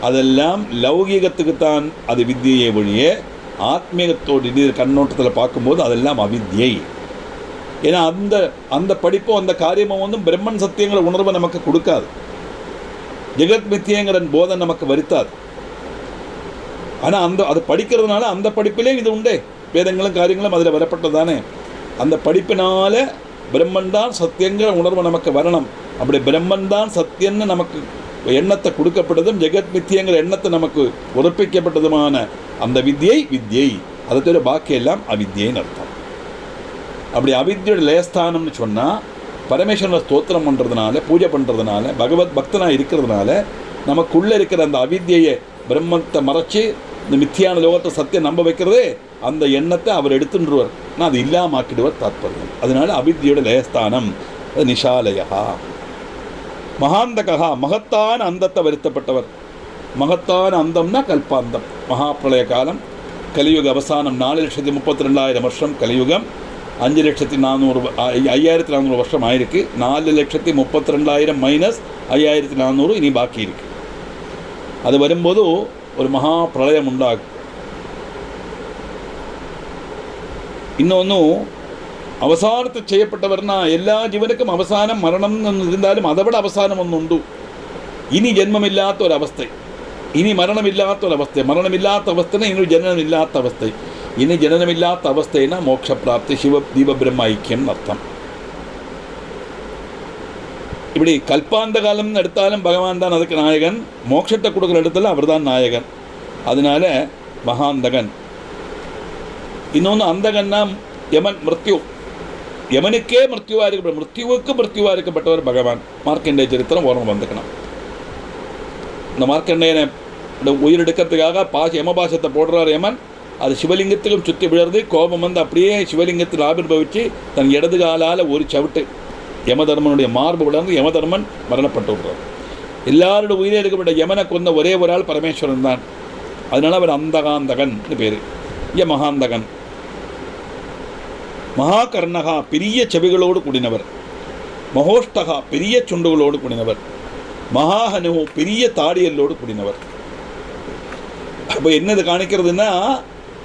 அதெல்லாம் லௌகீகத்துக்குத்தான் அது வித்தியை ஒழிய ஆத்மீகத்தோடு இது கண்ணோட்டத்தில் பார்க்கும்போது அதெல்லாம் அவித்தியை. ஏன்னா அந்த அந்த படிப்போ அந்த காரியமும் வந்து பிரம்மன் சத்தியங்கிற உணர்வை நமக்கு கொடுக்காது. ஜெகத் மித்தியங்கிற போதம் நமக்கு வருத்தாது. ஆனால் அது படிக்கிறதுனால அந்த படிப்பிலே இது உண்டே, வேதங்களும் காரியங்களும் அதில் வரப்பட்டதானே. அந்த படிப்பினால பிரம்மன் தான் சத்தியங்கிற உணர்வு நமக்கு வரணும். அப்படி பிரம்மன் தான் சத்தியன்னு நமக்கு எண்ணத்தை கொடுக்கப்பட்டதும் ஜெகத் மித்தியங்கிற எண்ணத்தை நமக்கு உறப்பிக்கப்பட்டதுமான அந்த வித்யை அதை தவிர பாக்கி எல்லாம் அவித்யின்னு அர்த்தம். அப்படி அவித்யோட லயஸ்தானம்னு சொன்னால் பரமேஸ்வரனை ஸ்தோத்திரம் பண்ணுறதுனால, பூஜை பண்ணுறதுனால, பகவத் பக்தனாக இருக்கிறதுனால நமக்குள்ளே இருக்கிற அந்த அவித்யை பிரம்மத்தை மறைச்சி இந்த மித்தியான லோகத்தை சத்தியம் நம்ப வைக்கிறதே அந்த எண்ணத்தை அவர் எடுத்துருவார். ஆனால் அது இல்லாமாக்கிடுவார் தாத்பரியம். அதனால அவித்யோட லயஸ்தானம் அது நிஷாலயா. மகாந்தகா மகத்தான அந்தத்தை வருத்தப்பட்டவர். மகத்தான அந்தம்னா கல்பாந்தம். மகாபிரளய காலம், கலியுக அவசானம் 4,32,000 வருஷம் கலியுகம், 5,400 வருஷம் ஆயிருக்கு. 4,32,000 மைனஸ் 5,400 இனி பாக்கி இருக்கு. அது வரும்போது ஒரு மகா பிரளயம் உண்டாகும். இன்னொன்று, அவசானத்தை செய்யப்பட்டவர்னா எல்லா ஜீவனுக்கும் அவசானம் மரணம் இருந்தாலும் அதை விட அவசானம் ஒன்றுண்டு. இனி ஜென்மமில்லாത്ത ഒരവസ്ഥ, ഇനി മരണമില്ലാത്ത ഒരവസ്ഥ, മരണമില്ലാത്ത അവസ്ഥനെ ഇനി ജനനമില്ലാത്ത അവസ്ഥ, ഇനി ജനനമില്ലാത്ത അവസ്ഥയെന്ന മോക്ഷപ്രാപ്തി, ദീപബ്രഹ്മ ഐക്യം എന്നർത്ഥം. இப்படி கல்பாந்த காலம்னு எடுத்தாலும் பகவான் தான் அதுக்கு நாயகன், மோட்சத்தை கொடுக்குற இடத்துல அவர் தான் நாயகன். அதனால மகாந்தகன். இன்னொன்று அந்தகன்னா யமன், மிருத்யு. யமனுக்கே மிருத்யுவாக இருக்கப்பட்ட, மிருத்யுவுக்கு மிருத்யுவாக இருக்கப்பட்டவர் பகவான். மார்க்கண்டேய சரித்திரம் ஓரம் வந்துக்கணும். இந்த மார்க்கண்டேயனை உயிரெடுக்கிறதுக்காக யமபாசத்தை போடுறார் யமன். அது சிவலிங்கத்துக்கும் சுற்றி விழுறது. கோபம் வந்து அப்படியே சிவலிங்கத்தில் ஆவிர்பவிச்சு தன் இடது காலால் ஒரு சவிட்டு யமதர்மனுடைய மார்பு விளர்ந்து யமதர்மன் மரணப்பட்டு விடுறார். எல்லாரோட உயிரே எடுக்கப்பட்ட யமனை கொண்ட ஒரே ஒரு ஆள் பரமேஸ்வரன் தான். அதனால அவர் அந்தகாந்தகன் பேர். மகாந்தகன். மகாகர்ணகா பெரிய செவிகளோடு கூடினவர். மகோஷ்டகா பெரிய சுண்டுகளோடு கூடினவர். மகாஹனு பெரிய தாடியல்லோடு கூடினவர். அப்போ என்னது காணிக்கிறதுனா,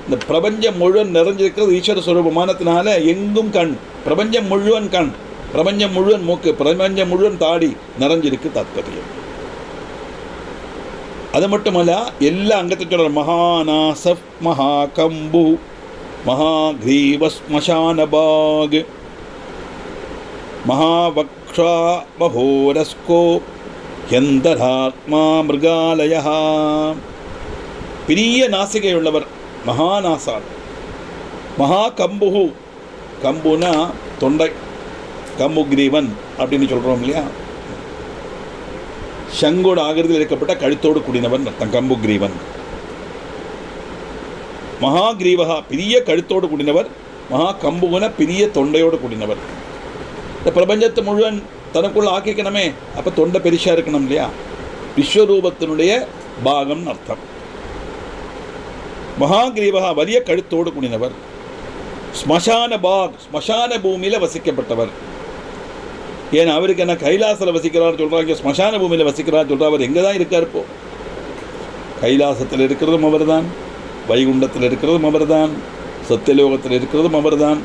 இந்த பிரபஞ்சம் முழுவன் நிறைஞ்சிருக்கிறது ஈஸ்வர ஸ்வரூபமானத்தினால எங்கும் கண், பிரபஞ்சம் முழுவன் கண், பிரபஞ்சம் முழுவன் மூக்கு, பிரபஞ்சம் முழுவன் தாடி நிறைஞ்சிருக்கு தாத்பரியம். அது மட்டுமல்ல, எல்லா அங்கத்தை சொல்ற மகாநாசப், மகாகம்பு, மகாகிரீவ ஸ்மசானபாக், மகாவக்ஷா மகோரஸ்கோ யந்தராத்மா மிருகாலய. பெரிய நாசிகை உள்ளவர் மகாநாசார். மகாகம்பு, கம்புனா தொண்டை, கம்புகிரீவன் அப்படின்னு சொல்கிறோம் இல்லையா, சங்கோடு ஆகிருதில் இருக்கப்பட்ட கழுத்தோடு கூடினவன் அர்த்தம் கம்புகிரீவன். மகாகிரீவகா பெரிய கழுத்தோடு கூடினவர். மகா கம்புகுன பெரிய தொண்டையோடு கூடினவர். இந்த பிரபஞ்சத்தை முழுவன் தனக்குள்ள ஆக்கிக்கணுமே, அப்போ தொண்டை பெருசாக இருக்கணும் இல்லையா, விஸ்வரூபத்தினுடைய பாகம் அர்த்தம். மகாகிரீவகா வலிய கழுத்தோடு கூடினவர். ஸ்மசான பாக், ஸ்மசான பூமியில் வசிக்கப்பட்டவர். ஏன்னா அவருக்கு என்ன கைலாசத்தில் வசிக்கிறார் சொல்கிறாங்க, ஸ்மசான பூமியில் வசிக்கிறார் சொல்கிறார். அவர் எங்கே தான் இருக்கார் இப்போ? கைலாசத்தில் இருக்கிறதும் அவர் தான், வைகுண்டத்தில் இருக்கிறதும் அவர் தான், சத்தியலோகத்தில் இருக்கிறதும் அவர் தான்,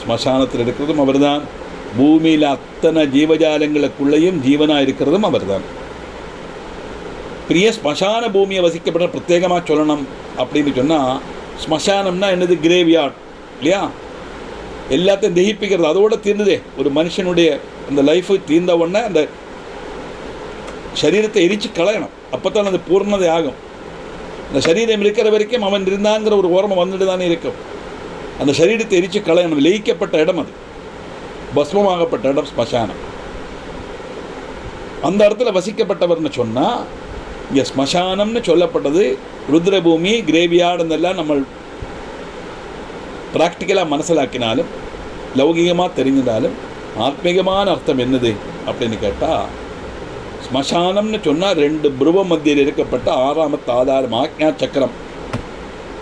ஸ்மசானத்தில் இருக்கிறதும் அவர் தான், பூமியில் அத்தனை ஜீவஜாலங்களுக்குள்ளேயும் ஜீவனாக இருக்கிறதும் அவர் தான். பெரிய ஸ்மசான பூமியை வசிக்கப்பட்ட பிரத்யேகமாக சொல்லணும் அப்படின்னு சொன்னால், ஸ்மசானம்னா என்னது? கிரேவ்யார்ட் இல்லையா, எல்லாத்தையும் தகிப்பிக்கிறது. அதோடு தீர்ந்ததே. ஒரு மனுஷனுடைய அந்த லைஃபு தீர்ந்த உடனே அந்த சரீரத்தை எரித்து களையணும், அப்போ தான் அது பூர்ணதை ஆகும். அந்த சரீரம் இருக்கிற வரைக்கும் அவன் இருந்தாங்கிற ஒரு ஓரமை வந்துட்டு தானே இருக்கும். அந்த சரீரத்தை எரித்து களையணும். லயிக்கப்பட்ட இடம் அது, பஸ்மமாகப்பட்ட இடம் ஸ்மசானம். அந்த இடத்துல வசிக்கப்பட்டவர்னு சொன்னால், இங்கே ஸ்மசானம்னு சொல்லப்பட்டது ருத்ரபூமி, கிரேவியார்டுன்னெல்லாம் நம்ம ப்ராக்டிக்கலாக மனசிலாக்கினாலும், லௌகிகமாக தெரிஞ்சினாலும், ஆத்மீகமான அர்த்தம் என்னது அப்படின்னு கேட்டால், ஸ்மசானம்னு சொன்னால் 2 புருவ மத்தியில் இருக்கப்பட்ட 6ஆமத்து ஆதாரம் ஆக்ஞா சக்கரம்.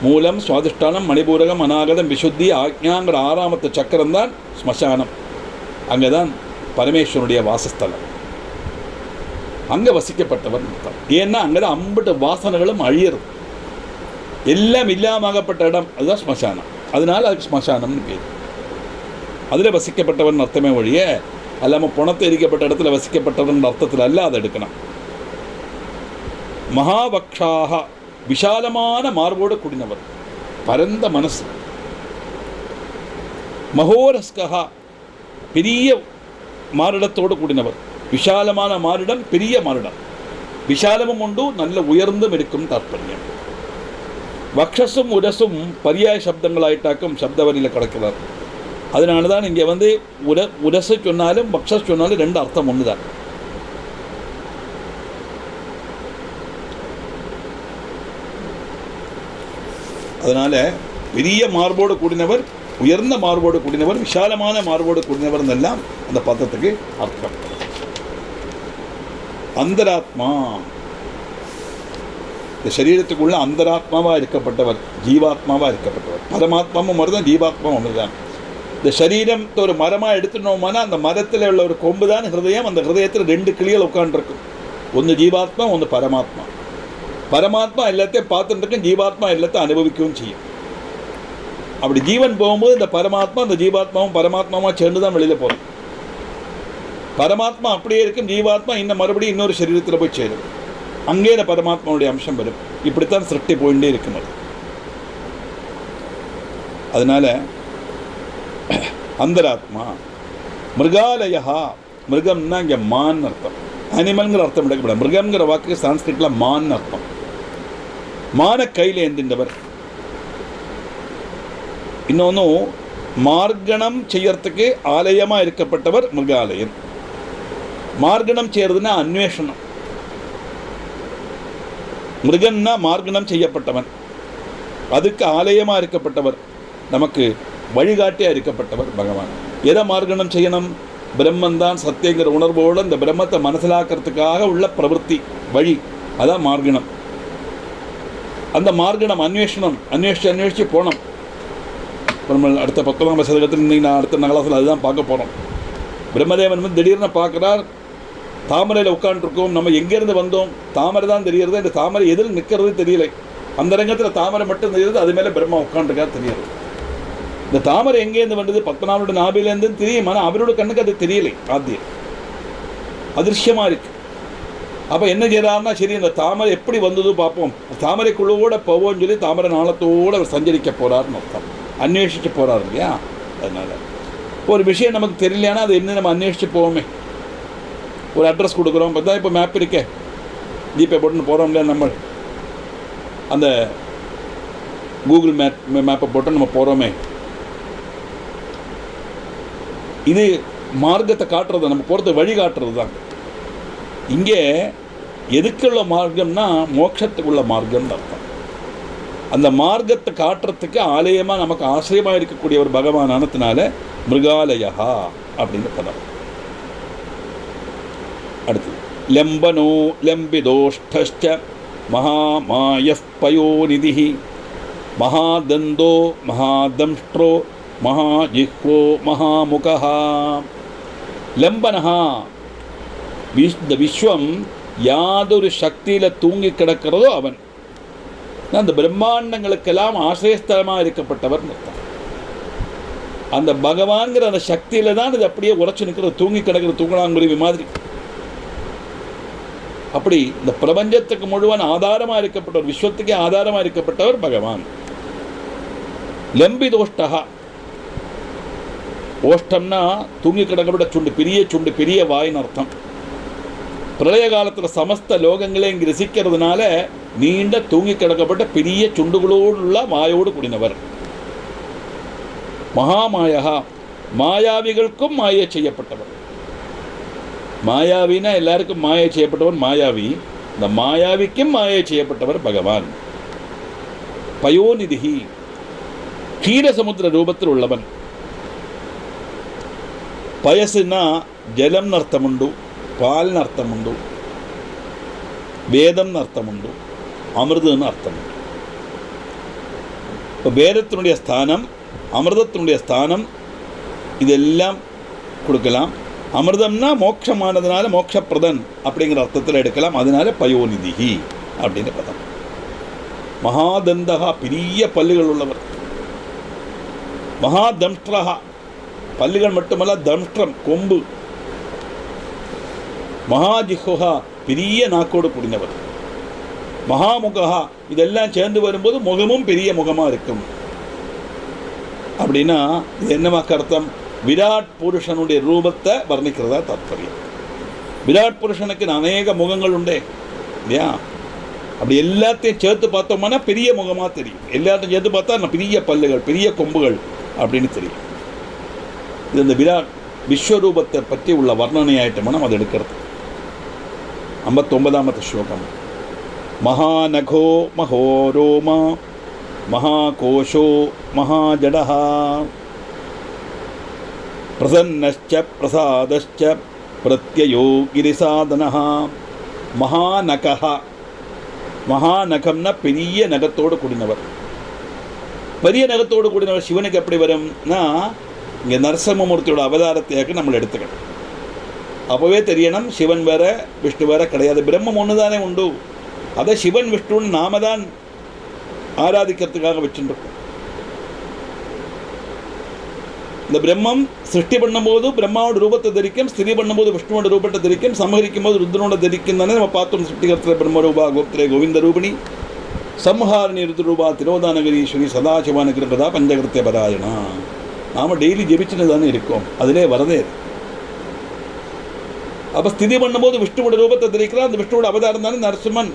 மூலம், சுவாதிஷ்டானம், மணிபூரகம், அநாகதம், விசுத்தி, ஆக்ஞாங்கிற 6ஆமத்து சக்கரம் தான் ஸ்மசானம். அங்கே தான் பரமேஸ்வரனுடைய வாசஸ்தலம். அங்கே வசிக்கப்பட்டவர் அர்த்தம். ஏன்னா அங்கே தான் அம்பட்டு வாசனைகளும் அழியிறது, எல்லாம் இல்லாமகப்பட்ட இடம். அதுதான் ஸ்மசானம். அதனால் அதுக்கு ஸ்மசானம்னு பேர். அதில் வசிக்கப்பட்டவன் அர்த்தமே ஒழிய அல்லாமல் பணத்தை எரிக்கப்பட்ட இடத்துல வசிக்கப்பட்டவன் அர்த்தத்தில் அல்ல அதை எடுக்கணும். மகாவக்ஷாக விஷாலமான மார்போடு கூடினவர், பரந்த மனசு. மகோரஸ்கா பெரிய மாரிடத்தோடு கூடினவர். விஷாலமான மாரிடம், பெரிய மாரிடம். വിശാലവും ഉണ്ട്, നല്ല ഉയർന്നും എടുക്കും താല്പര്യം. വക്ഷസും ഉരസും പര്യായ ശബ്ദങ്ങളായിട്ടാക്കും ശബ്ദവരിയിൽ കിടക്കുന്നത്. அதனால இங்கே உரசு சொன்னாலும் வக்ஷஸ் சொன்னாலும் ரெண்டு அர்த்தம் ஒன்று தான். அதனால் பெரிய மார்போடு கூடினவர், உயர்ந்த மார்போடு கூடினவர், விசாலமான மார்போடு கூடினவர் எல்லாம் அந்த பதத்துக்கு அர்த்தம். அந்தராத்மா, இந்த சரீரத்துக்குள்ள அந்தராத்மாவாக இருக்கப்பட்டவர், ஜீவாத்மாவாக இருக்கப்பட்டவர். பரமாத்மாவும் மருதான், ஜீவாத்மாவும் மருதான். இந்த சரீரத்தை ஒரு மரமாக எடுத்துட்டோம்னா அந்த மரத்தில் உள்ள ஒரு கொம்பு தான் ஹிருதயம். அந்த ஹிருதயத்தில் ரெண்டு கிளிகள் உட்காந்துருக்கும். ஒன்று ஜீவாத்மா, ஒன்று பரமாத்மா. பரமாத்மா எல்லாத்தையும் பார்த்துட்டுருக்கும், ஜீவாத்மா எல்லாத்தையும் அனுபவிக்கவும் செய்யும். அப்படி ஜீவன் போகும்போது இந்த பரமாத்மா இந்த ஜீவாத்மாவும் பரமாத்மாவும் சேர்ந்து தான் வெளியில் போகும். பரமாத்மா அப்படியே இருக்கும், ஜீவாத்மா இன்னும் மறுபடியும் இன்னொரு சரீரத்தில் போய் சேரும். அங்கே இந்த பரமாத்மாவுடைய அம்சம் வரும். இப்படித்தான் சிருஷ்டி போயிட்டே இருக்கும். அதனால் அந்தராத்மா. மிருகாலயா, மிருகம்னா இங்கே மான் அர்த்தம். அனிமல்ங்கிற அர்த்தம் எடுக்கப்படாது. மிருகம்ங்கிற வாக்கு சான்ஸ்கிரிட்டில் மான் அர்த்தம். மான கையில் ஏந்தின்றவர். இன்னொன்று மார்கணம் செய்யறதுக்கு ஆலயமாக இருக்கப்பட்டவர் மிருகாலயன். மார்கணம் செய்யறதுன்னா அன்வேஷணம். மிருகன்னா மார்கணம் செய்யப்பட்டவன், அதுக்கு ஆலயமாக இருக்கப்பட்டவர், நமக்கு வழிகாட்டியாக இருக்கப்பட்டவர் பகவான். எதை மார்கணம் செய்யணும்? பிரம்மந்தான் சத்தியங்கிற உணர்வோடு இந்த பிரம்மத்தை மனசிலாக்கிறதுக்காக உள்ள பிரவൃத்தி வழி, அதான் மார்கணம். அந்த மார்கணம் அன்வேஷணம், அன்வேஷிச்சு போனோம். நம்ம அடுத்த 19ஆம் சதகத்தில் இன்றைக்கி நான் அடுத்த நகலாசில் அதுதான் பார்க்க போகிறோம். பிரம்மதேவன் வந்து திடீர்னு பார்க்குறார், தாமரையில் உட்காந்துருக்கோம். நம்ம எங்கேருந்து வந்தோம்? தாமரை தான் தெரிகிறது. இந்த தாமரை எதில் நிற்கிறது தெரியலை. அந்த ரங்கத்தில் தாமரை மட்டும் தெரியுது, அது மேலே பிரம்மா உட்காந்துருக்காரு தெரியாது. இந்த தாமரை எங்கேருந்து வந்தது? பத்மநாபனோட நாபிலேருந்து தெரியும், ஆனால் அவரோட கண்ணுக்கு அது தெரியலை. ஆத்தியம் அதிர்ஷ்யமாக இருக்கு. அப்போ என்ன செய்யறாருன்னா, சரி இந்த தாமரை எப்படி வந்தது பார்ப்போம், தாமரைக்குள்ளோட போவோம்னு சொல்லி தாமரை நாளத்தோடு அவர் சஞ்சரிக்க போகிறாருன்னு அர்த்தம். அன்வேஷிச்சு போகிறாரு இல்லையா? அதனால் ஒரு விஷயம் நமக்கு தெரியலையானா அது என்ன நம்ம அன்வேஷிச்சு போவோமே. ஒரு அட்ரஸ் கொடுக்குறோம், பார்த்தா இப்போ மேப் இருக்கே, ஜிபே போட்டுன்னு போகிறோம் இல்லையா, நம்ம அந்த கூகுள் மேப்பை போட்டு நம்ம போகிறோமே. இது மார்க்கத்தை காட்டுறது, நம்ம போகிறது வழி காட்டுறது தான். இங்கே எதுக்குள்ள மார்க்கம்னா மோட்சத்துக்குள்ள மார்க்கம்னு அர்த்தம். அந்த மார்க்கத்தை காட்டுறதுக்கு ஆலயமாக நமக்கு ஆசிரியமாக இருக்கக்கூடிய ஒரு பகவான் ஆனத்தினால மிருகாலயா அப்படின்னு பதம். அடுத்து லம்பனோ லம்பிதோஷ்ட மகாமாயப் பயோநிதி மகாதந்தோ மகாதம்ஷ்ட்ரோ மகாஜிஹ்வோ மகாமுகः. லம்பனஹா, இந்த விஸ்வம் யாதொரு சக்தியில் தூங்கி கிடக்கிறதோ அவன். அந்த பிரம்மாண்டங்களுக்கெல்லாம் ஆசிரியஸ்தலமாக இருக்கப்பட்டவர் அர்த்தம். அந்த பகவான்கிற அந்த சக்தியில தான் இது அப்படியே உரைச்சு நிற்கிறது, தூங்கி கிடக்கிற தூங்கலாங்குருவி மாதிரி. அப்படி இந்த பிரபஞ்சத்துக்கு முழுவன் ஆதாரமாக இருக்கப்பட்டவர், விஸ்வத்துக்கே ஆதாரமாக இருக்கப்பட்டவர் பகவான். லம்பிதோஷ்டா, ஓஷ்டம்னா தூங்கி கிடக்கப்பட்ட சுண்டு, பெரிய சுண்டு, பெரிய வாயின்னு அர்த்தம். பிரளய காலத்தில் சமஸ்த லோகங்களே இங்கே ரசிக்கிறதுனால நீண்ட தூங்கி கிடக்கப்பட்ட பெரிய சுண்டுகளோடு உள்ள வாயோடு கூடினவர். மகாமாயா, மாயாவிகளுக்கும் மாயை செய்யப்பட்டவர். மாயாவினா எல்லாருக்கும் மாயை செய்யப்பட்டவன் மாயாவி. இந்த மாயாவிக்கும் மாயை செய்யப்பட்டவர் பகவான். பயோநிதி, க்ஷீரசமுத்திர ரூபத்தில் உள்ளவன். பயசுனா ஜலம் அர்த்தமுண்டு, பால்னு அர்த்தமுண்டு, வேதம்னு அர்த்தமுண்டு, அமிர்தம்னு அர்த்தமுண்டு. இப்போ வேதத்தினுடைய ஸ்தானம், அமிர்தத்தினுடைய ஸ்தானம், இதெல்லாம் கொடுக்கலாம். அமிர்தம்னா மோட்சமானதுனால மோட்சப்பிரதன் அப்படிங்கிற அர்த்தத்தில் எடுக்கலாம். அதனால பயோநிதி அப்படின்னு பதம். மகாதந்தகா, பெரிய பல்லுகள் உள்ளவர். மகாதம்ஷ்ட்ரஹா, பல்லுகள் மட்டுமல்ல, தம்ஷ்ட்ரம் கொம்பு. மகாஜிஹ்வா, பெரிய நாக்கோடு கூடினவர். மகாமுகா, இதெல்லாம் சேர்ந்து வரும்போது முகமும் பெரிய முகமாக இருக்கும். அப்படின்னா இது என்னவாக்க அர்த்தம்? விராட் புருஷனுடைய ரூபத்தை வர்ணிக்கிறதா தாத்பரியம். விராட் புருஷனுக்கு அநேக முகங்கள் உண்டே. இல்லையா? அப்படி எல்லாத்தையும் சேர்த்து பார்த்தோம்னா பெரிய முகமாக தெரியும். எல்லாத்தையும் சேர்த்து பார்த்தா பெரிய பல்லுகள், பெரிய கொம்புகள் அப்படின்னு தெரியும். இது இந்த விஸ்வரூபத்தை பற்றி உள்ள வர்ணனை ஆயிட்டோம்னா அது எடுக்கிறது. 59வது ஸ்லோகம். மகாநகோ மகோரோமா மகாகோஷோ மகாஜடஹ பிரசன்னஸ்ச பிரசாதஸ்ச பிரத்யயோ கிரிசாதனஹ. மகாநகஹ, மகாநகம்னா பெரிய நகத்தோடு கூடினவர். பெரிய நகத்தோடு கூடினவர் சிவனுக்கு எப்படி வரும்னா, இங்கே நரசிம்மமூர்த்தியோட அவதாரத்தையாக்கு நம்மளை எடுத்துக்கணும். அப்போவே தெரியணும் சிவன் வேற விஷ்ணு வேற கிடையாது, பிரம்மம் ஒன்று தானே உண்டு. அதை சிவன் விஷ்ணுன்னு நாம தான் ஆராதிக்கிறதுக்காக வச்சுருக்கோம். இந்த பிரம்மம் சிருஷ்டி பண்ணும்போது பிரம்மாவோட ரூபத்தை தரிக்கும், ஸ்திரீ பண்ணும்போது விஷ்ணுவோட ரூபத்தை தரிக்கும், சமகரிக்கும் போது ருத்ரனோட தரிக்கும் தானே நம்ம பார்த்தோம். சிருஷ்டிகர்த்திர பிரம்மரூபா கோப்திரே கோவிந்த ரூபிணி சம்ஹாரணி ருத்ரூபா திரோதானகரீஸ்வரி சதாசிவானுகிருபதா பஞ்சகிருத்திய பராயணா. நாம் டெய்லி ஜெபிச்சுன்னு தானே இருக்கோம், அதிலே வரதே. அப்போ ஸ்திதி பண்ணும்போது விஷ்ணுவோட ரூபத்தை தரிக்கிறார், அந்த விஷ்ணுவோட அவதாரம் தானே நரசிம்மன்.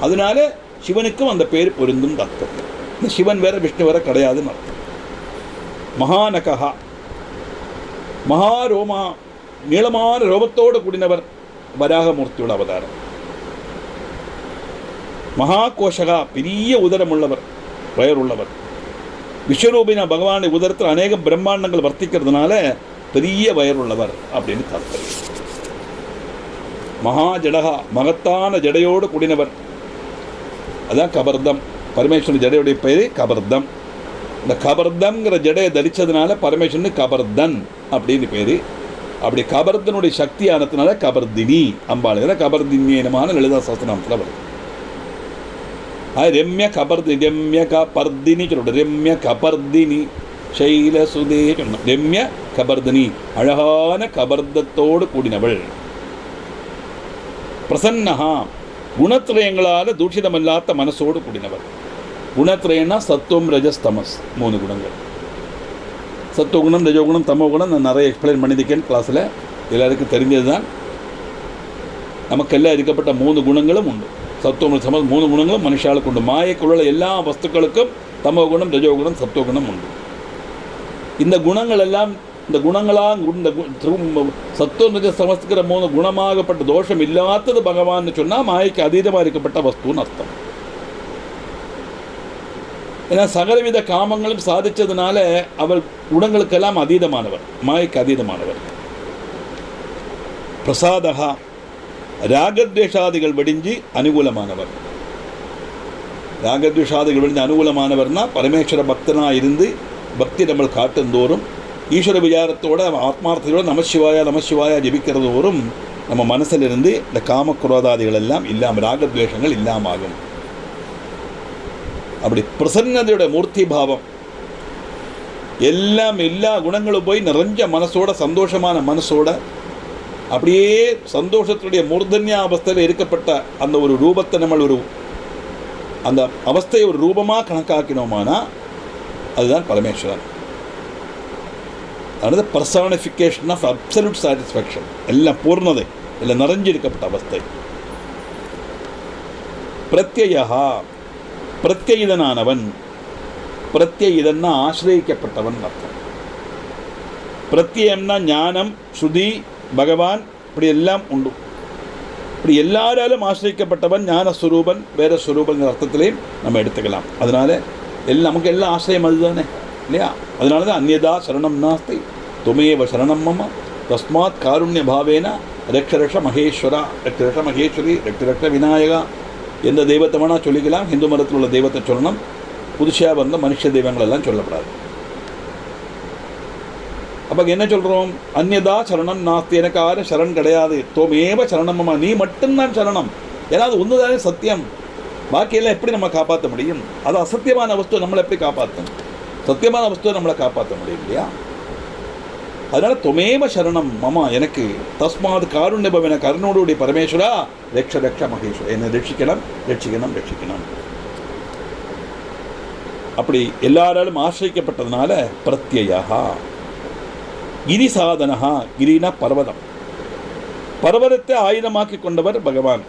அதனால சிவனுக்கும் அந்த பேர் பொருந்தும் அர்த்தம். இந்த சிவன் வேற விஷ்ணு வேற கிடையாதுன்னு அர்த்தம். மகாநகா, மகாரோமா, நீளமான ரோபத்தோடு கூடினவர் வராகமூர்த்தியோட அவதாரம். மகாகோஷகா, பெரிய உதரம் உள்ளவர், வயர் உள்ளவர். விஸ்வரூபின பகவானுடைய உதரத்தில் அநேக பிரம்மாண்டங்கள் வர்த்திக்கிறதுனால பெரிய வயர் உள்ளவர் அப்படின்னு தாற்பயம். மகாஜடகா, மகத்தான ஜடையோடு கூடினவர், அதான் கபர்தம். பரமேஸ்வரன் ஜடையுடைய பெயர் கபர்தம். இந்த கபர்தம்ங்கிற ஜடையை தரித்ததுனால பரமேஸ்வரனுக்கு கபர்தன் அப்படின்னு பேர். அப்படி கபர்தனுடைய சக்தி ஆனதுனால கபர்தினி அம்பாள். கபர்தினியனமான லலிதா சஹஸ்ரநாமத்தில் வருது. ரம்ய கபர்தி, ரம்ய கபர்தினி சொல்லணும். ரம்ய கபர்தினி சைலசுதே சொல்லணும். ரம்ய கபர்தினி, அழகான கபர்தத்தோடு கூடினவள். பிரசன்னஹா, குணத்திரயங்களால் தூஷிதமில்லாத மனசோடு கூடினவர். குணத்திரயம்னா சத்துவம் ரஜஸ் தமஸ், 3 குணங்கள். சத்துவகுணம், ரஜோகுணம், தமோகுணம் நான் நிறைய எக்ஸ்பிளைன் பண்ணியிருக்கேன் கிளாஸில், எல்லாருக்கும் தெரிஞ்சது தான். நமக்கெல்லாம் இருக்கப்பட்ட 3 குணங்களும் உண்டு. சத்துவம் சமஸ் 3 குணங்களும் மனுஷாளுக்கு உண்டு. மாயக்குள்ள எல்லா வஸ்துக்களுக்கும் தமோகுணம், ரஜோகுணம், சத்துவகுணம் உண்டு. இந்த குணங்கள் எல்லாம், இந்த குணங்களாக இந்த சத்துவம் ரஜ சமஸ்கிற 3 குணமாகப்பட்ட தோஷம் இல்லாதது பகவான்னு சொன்னால் மாயைக்கு அதீதமாக இருக்கப்பட்ட வஸ்துன்னு அர்த்தம். ஏன்னா சகலவித காமங்களும் சாதித்ததுனால அவர் குணங்களுக்கெல்லாம் அதீதமானவர், மாயைக்கு அதீதமானவர். பிரசாதகா, ராகத்வேஷாதிகள் வெடிஞ்சு அனுகூலமானவர். ராகத்வேஷாதிகள் வெடிஞ்சு அனுகூலமானவர்னா பரமேஸ்வர பக்தனாக இருந்து பக்தி நம்ம காட்டுந்தோறும் ஈஸ்வர விசாரத்தோட ஆத்மார்த்தத்தோட நமசிவாயா நமசிவாயா ஜபிக்கிறதோறும் நம்ம மனசில் இருந்து இந்த காமக்குரோதாதிகள் எல்லாம் இல்லாமல், ராகத்வேஷங்கள் இல்லாமல் ஆகும். அப்படி பிரசன்னதையோட மூர்த்தி பாவம் எல்லாம், எல்லா குணங்களும் போய் நிறைஞ்ச மனசோட, சந்தோஷமான மனசோட, அப்படியே சந்தோஷத்துடைய மூர்தன்யா அவஸ்தையில் இருக்கப்பட்ட அந்த ஒரு ரூபத்தை நம்ம அந்த அவஸ்தையை ஒரு ரூபமாக கணக்காக்கினோமானா அதுதான் பரமேஸ்வரன். அதாவது பர்சானிஃபிகேஷன் ஆஃப் அப்சல்யூட் சாட்டிஸ்ஃபேக்ஷன், எல்லாம் பூர்ணதை, எல்லாம் நிறைஞ்சிருக்கப்பட்ட அவஸ்தை. பிரத்யயா, பிரத்யயிதனானவன். பிரத்யயிதன்னா ஆசிரியக்கப்பட்டவன் அர்த்தம். பிரத்யம்னா ஞானம், ஸ்ருதி, பகவான், இப்படி எல்லாம் உண்டு. இப்படி எல்லாராலும் ஆசிரியக்கப்பட்டவன் ஞானஸ்வரூபன், வேற ஸ்வரூபங்கிற அர்த்தத்திலையும் நம்ம எடுத்துக்கலாம். அதனால நமக்கு எல்லாம் ஆசிரியம் அதுதானே இல்லையா? அதனால தான் அந்யதா சரணம் நாஸ்தி துமேவ சரணம் மம தஸ்மாத் காருண்ய பாவேன ரக்ஷரக்ஷ மகேஸ்வரா, ரக்ஷரக்ஷ மகேஸ்வரி, ரக்ஷரக்ஷ விநாயகா. எந்த தெய்வத்தை வேணால் சொல்லிக்கலாம். ஹிந்து மதத்தில் உள்ள தெய்வத்தை சொல்லணும். புதுசாக வந்த மனுஷ தெய்வங்கள் எல்லாம் சொல்லப்படாது. அப்போ என்ன சொல்கிறோம்? அந்யதா சரணம் நாஸ்தி, எனக்கு யாரும் சரண் கிடையாது. தோமேவ சரணம்மா, நீ மட்டும்தான் சரணம். ஏன்னா அது ஒன்று தானே சத்தியம். பாக்கியெல்லாம் எப்படி நம்ம காப்பாற்ற முடியும்? அது அசத்தியமான வஸ்து நம்மளை எப்படி காப்பாற்றணும்? சத்தியமான வஸ்துவை நம்மளை காப்பாற்ற முடியும் இல்லையா? அதனால தொமேவ சரணம் மமா, எனக்கு தஸ்மாத் காருண்யபவன, கருணோடைய பரமேஸ்வரா ரக்ஷ ரக்ஷ மகேஸ்வரா, என்னை ரட்சிக்கணும் ரட்சிக்கணும் ரட்சிக்கணும். அப்படி எல்லாராலும் ஆசிரிக்கப்பட்டதுனால பிரத்யயா. கிரி சாதனஹா, கிரினா பர்வதம். பர்வதத்தை ஆயுதமாக்கி கொண்டவர் பகவான்.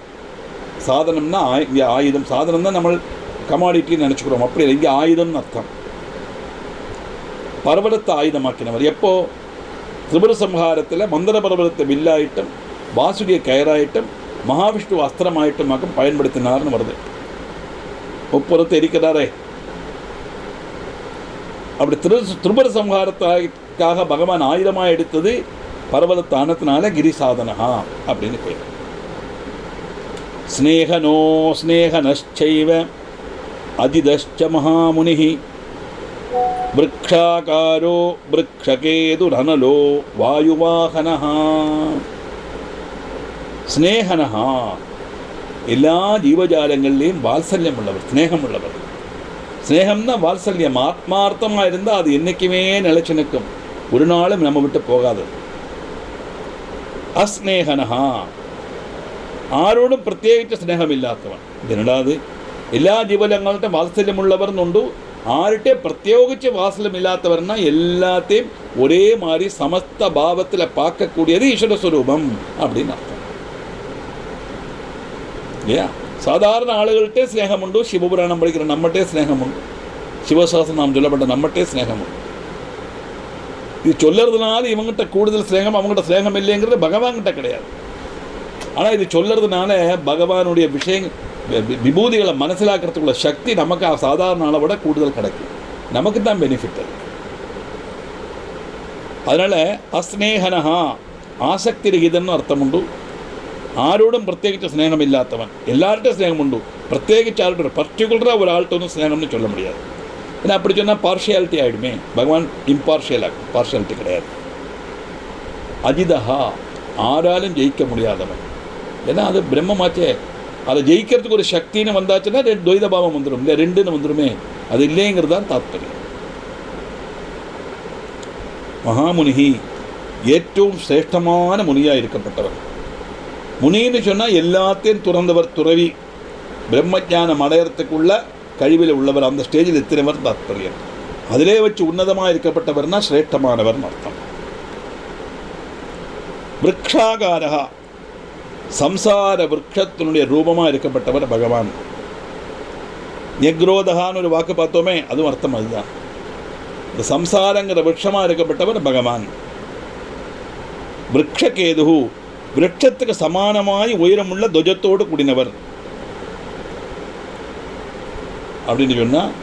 சாதனம்னா இங்கே ஆயுதம். சாதனம் தான் நம்ம கமாடிட்டின்னு நினச்சிக்கிறோம், அப்படி இல்லை, இங்கே ஆயுதம்னு அர்த்தம். பர்வதத்தை ஆயுதமாக்கினவர். எப்போ? திரிபுர சம்ஹாரத்தில் மந்திர பர்வதத்தை வில்லாயிட்டும் வாசுகிய கயராயிட்டும் மகாவிஷ்ணு அஸ்திரமாயிட்டுமாக்கும் பயன்படுத்தினார்னு வருது. முப்புறத்தை இருக்கிறாரே, அப்படி திரிபுர சம்ஹாரத்துக்காக பகவான் ஆயுதமாக எடுத்தது பர்வதத்தானத்தினால கிரி சாதனஹா அப்படின்னு பேர். ஸ்நேகனோ ஸ்நேகனச்சைவ அதிதஷ்ச மகாமுனிஹி விருக்ஷாகாரோ விருக்ஷகேதுரனலோ வாயுவாகனஹா. ஸ்நேகனஹா எல்லா ஜீவஜாலங்கள்லேயும் வாத்சல்யம் உள்ளவர், ஸ்நேகம் உள்ளவர். ஸ்நேகம்னா வாத்சல்யம். ஆத்மார்த்தமாக இருந்தால் அது என்றைக்குமே நிலைச்சு நிற்கும், ஒரு நாளும் நம்ம விட்டு போகாது. அஸ்நேகனஹா ആരോടും പ്രത്യേകിച്ച് സ്നേഹമില്ലാത്തവൻ. ഇതിനിടാതെ എല്ലാ ജീവജാലങ്ങളുടെ വാത്സല്യമുള്ളവർന്നുണ്ട്, ആരുടെ പ്രത്യേകിച്ച് വാത്സല്യമില്ലാത്തവർന്ന എല്ലാത്തെയും ഒരേ മാതിരി സമസ്ത ഭാവത്തിൽ பார்க்கக்கூடியது ஈஸ்வர ஸ்வரூபம் அப்படின்னு அர்த்தம் இல்லையா? சாதாரண ஆளுகள்கிட்டே ஸ்நேகம் உண்டு, சிவபுராணம் படிக்கிற நம்மகிட்டே ஸ்நேகம் உண்டு, சிவசாஸ்திரம் சொல்லப்பட்ட நம்மகிட்டே ஸ்நேகம் உண்டு. இது சொல்லறதுனால இவங்ககிட்ட கூடுதல் ஸ்நேகம் அவங்ககிட்ட ஸ்நேகம் இல்லைங்கிறது பகவான்கிட்ட கிடையாது. ஆனால் இது சொல்லறதுனால பகவானுடைய விஷயங்கள் விபூதிகளை மனசிலாக்கிறதுக்குள்ள சக்தி நமக்கு சாதாரண ஆளை விட கூடுதல் கிடைக்கும், நமக்கு தான் பெனிஃபிட் அது. அதனால் அஸ்நேகனஹா ஆசக்தி ரகிதன்னு அர்த்தம் உண்டு. ആരോടും പ്രത്യേകിച്ച് സ്നേഹമില്ലാത്തവൻ. എല്ലാവരുടെയും സ്നേഹമുണ്ട്, പ്രത്യേകിച്ച് ആരുടെ പർട്ടിക്കുലറാக ஒரு ஆள்கிட்ட ஒன்றும் ஸ்நேகம்னு சொல்ல முடியாது. ஏன்னா அப்படி சொன்னால் பார்ஷியாலிட்டி ஆகிடுமே, பகவான் இம்பார்ஷியலாக, பார்ஷியாலிட்டி கிடையாது. அஜிதஹா ஆராலும் ஜெயிக்க முடியாதவன். ஏன்னா அது பிரம்மமாச்சே, அதை ஜெயிக்கிறதுக்கு ஒரு சக்தின்னு வந்தாச்சுன்னா துவைத பாவம் வந்துடும், இல்லை ரெண்டுன்னு வந்துடுமே, அது இல்லைங்கிறது தான் தாத்பரியம். மகாமுனிகி ഏറ്റവും ശ്രേഷ്ഠமான முனியாக இருக்கப்பட்டவர். முனின்னு சொன்னால் எல்லாத்தையும் துறந்தவர், துறவி, பிரம்மஜானம் அடையறதுக்குள்ள கழிவில் உள்ளவர், அந்த ஸ்டேஜில் எத்தினவர் தாத்பரியம். அதிலே வச்சு உன்னதமாக இருக்கப்பட்டவர்னா சிரேஷ்டமானவர்னு அர்த்தம். விருக்ஷாகாரா சம்சார விருட்சத்தினுடைய ரூபமாக இருக்கப்பட்டவர் பகவான். நிக்ரோதகான்னு ஒரு வாக்கு பார்த்தோமே, அதுவும் அர்த்தம் அதுதான். இந்த சம்சாரங்கிற விருட்சமாக இருக்கப்பட்டவர் பகவான். விருட்சகேது விருட்சத்துக்கு சமானமாய் உயரமுள்ள துவஜத்தோடு கூடினவர் அப்படின்னு சொன்னால்,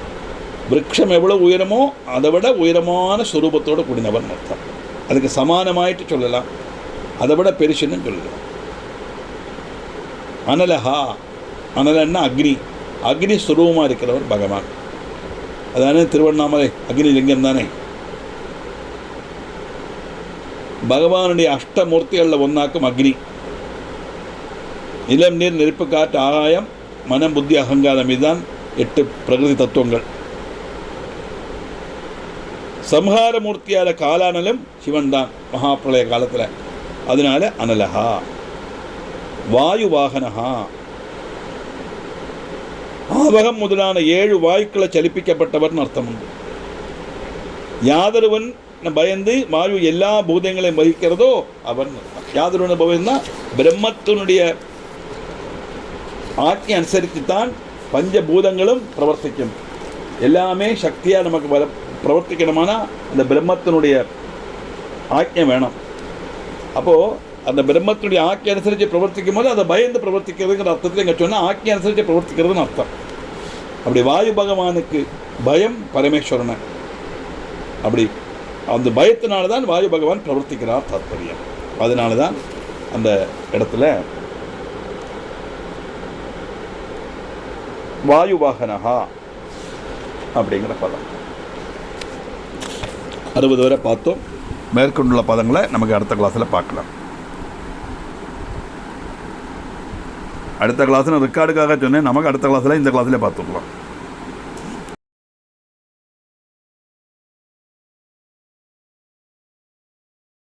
விருட்சம் எவ்வளோ உயரமோ அதை விட உயரமான ஸ்வரூபத்தோடு கூடினவர் அர்த்தம். அதுக்கு சமானமாயிட்டு சொல்லலாம், அதை விட பெருசுன்னு சொல்லலாம். அனலஹா, அனலன்னா அக்னி, அக்னி ஸ்வரூபமாக இருக்கிறவர் பகவான். அதானே திருவண்ணாமலை அக்னி லிங்கம் தானே. பகவானுடைய அஷ்டமூர்த்திகளில் ஒன்றாக்கும் அக்னி. நிலம், நீர், நெருப்பு, காற்று, ஆகாயம், மனம், புத்தி, அகங்காரம், இதுதான் 8 பிரகிருதி தத்துவங்கள். சம்ஹாரமூர்த்தியால காலானலும் சிவன் தான் மகாபிரளய காலத்தில். அதனால அனலஹா. வாயு வாகனஹா ஆவகம் முதலான 7 வாயுக்களை சலிப்பிக்கப்பட்டவர்னு அர்த்தம் உண்டு. யாதொருவன் பயந்து வாயு எல்லா பூதங்களையும் வகிக்கிறதோ அவன். யாதொருவன் பயந்தா பிரம்மத்தினுடைய ஆட்சி அனுசரித்துத்தான் பஞ்சபூதங்களும் பிரவர்த்திக்கும். எல்லாமே சக்தியாக நமக்கு பிரவர்த்திக்கணுமானா அந்த பிரம்மத்தினுடைய ஆக்ஞை வேணும். அப்போது அந்த பிரம்மத்தினுடைய ஆக்கி அனுசரித்து பிரவர்த்திக்கும் போது அதை பயந்து பிரவர்த்திக்கிறதுங்கிற அர்த்தத்தில் இங்கே சொன்னால் ஆக்கி அனுசரித்து பிரவர்த்திக்கிறதுன்னு அர்த்தம். அப்படி வாயு பகவானுக்கு பயம் பரமேஸ்வரனை, அப்படி அந்த பயத்தினால தான் வாயு பகவான் பிரவர்த்திக்கிறார் தாத்பரியம். அதனால தான் அந்த இடத்துல வாயு வாகனஹா அப்படிங்கிற பதம் 60 வரை பார்த்தோம். மேற்கொண்டுள்ள பதங்களை நமக்கு அடுத்த கிளாஸில் பார்க்கலாம். அடுத்த கிளாஸில் ரெக்கார்டுக்காக சொன்னேன், நமக்கு அடுத்த கிளாஸில் இந்த கிளாஸில் பார்த்துக்கலாம்.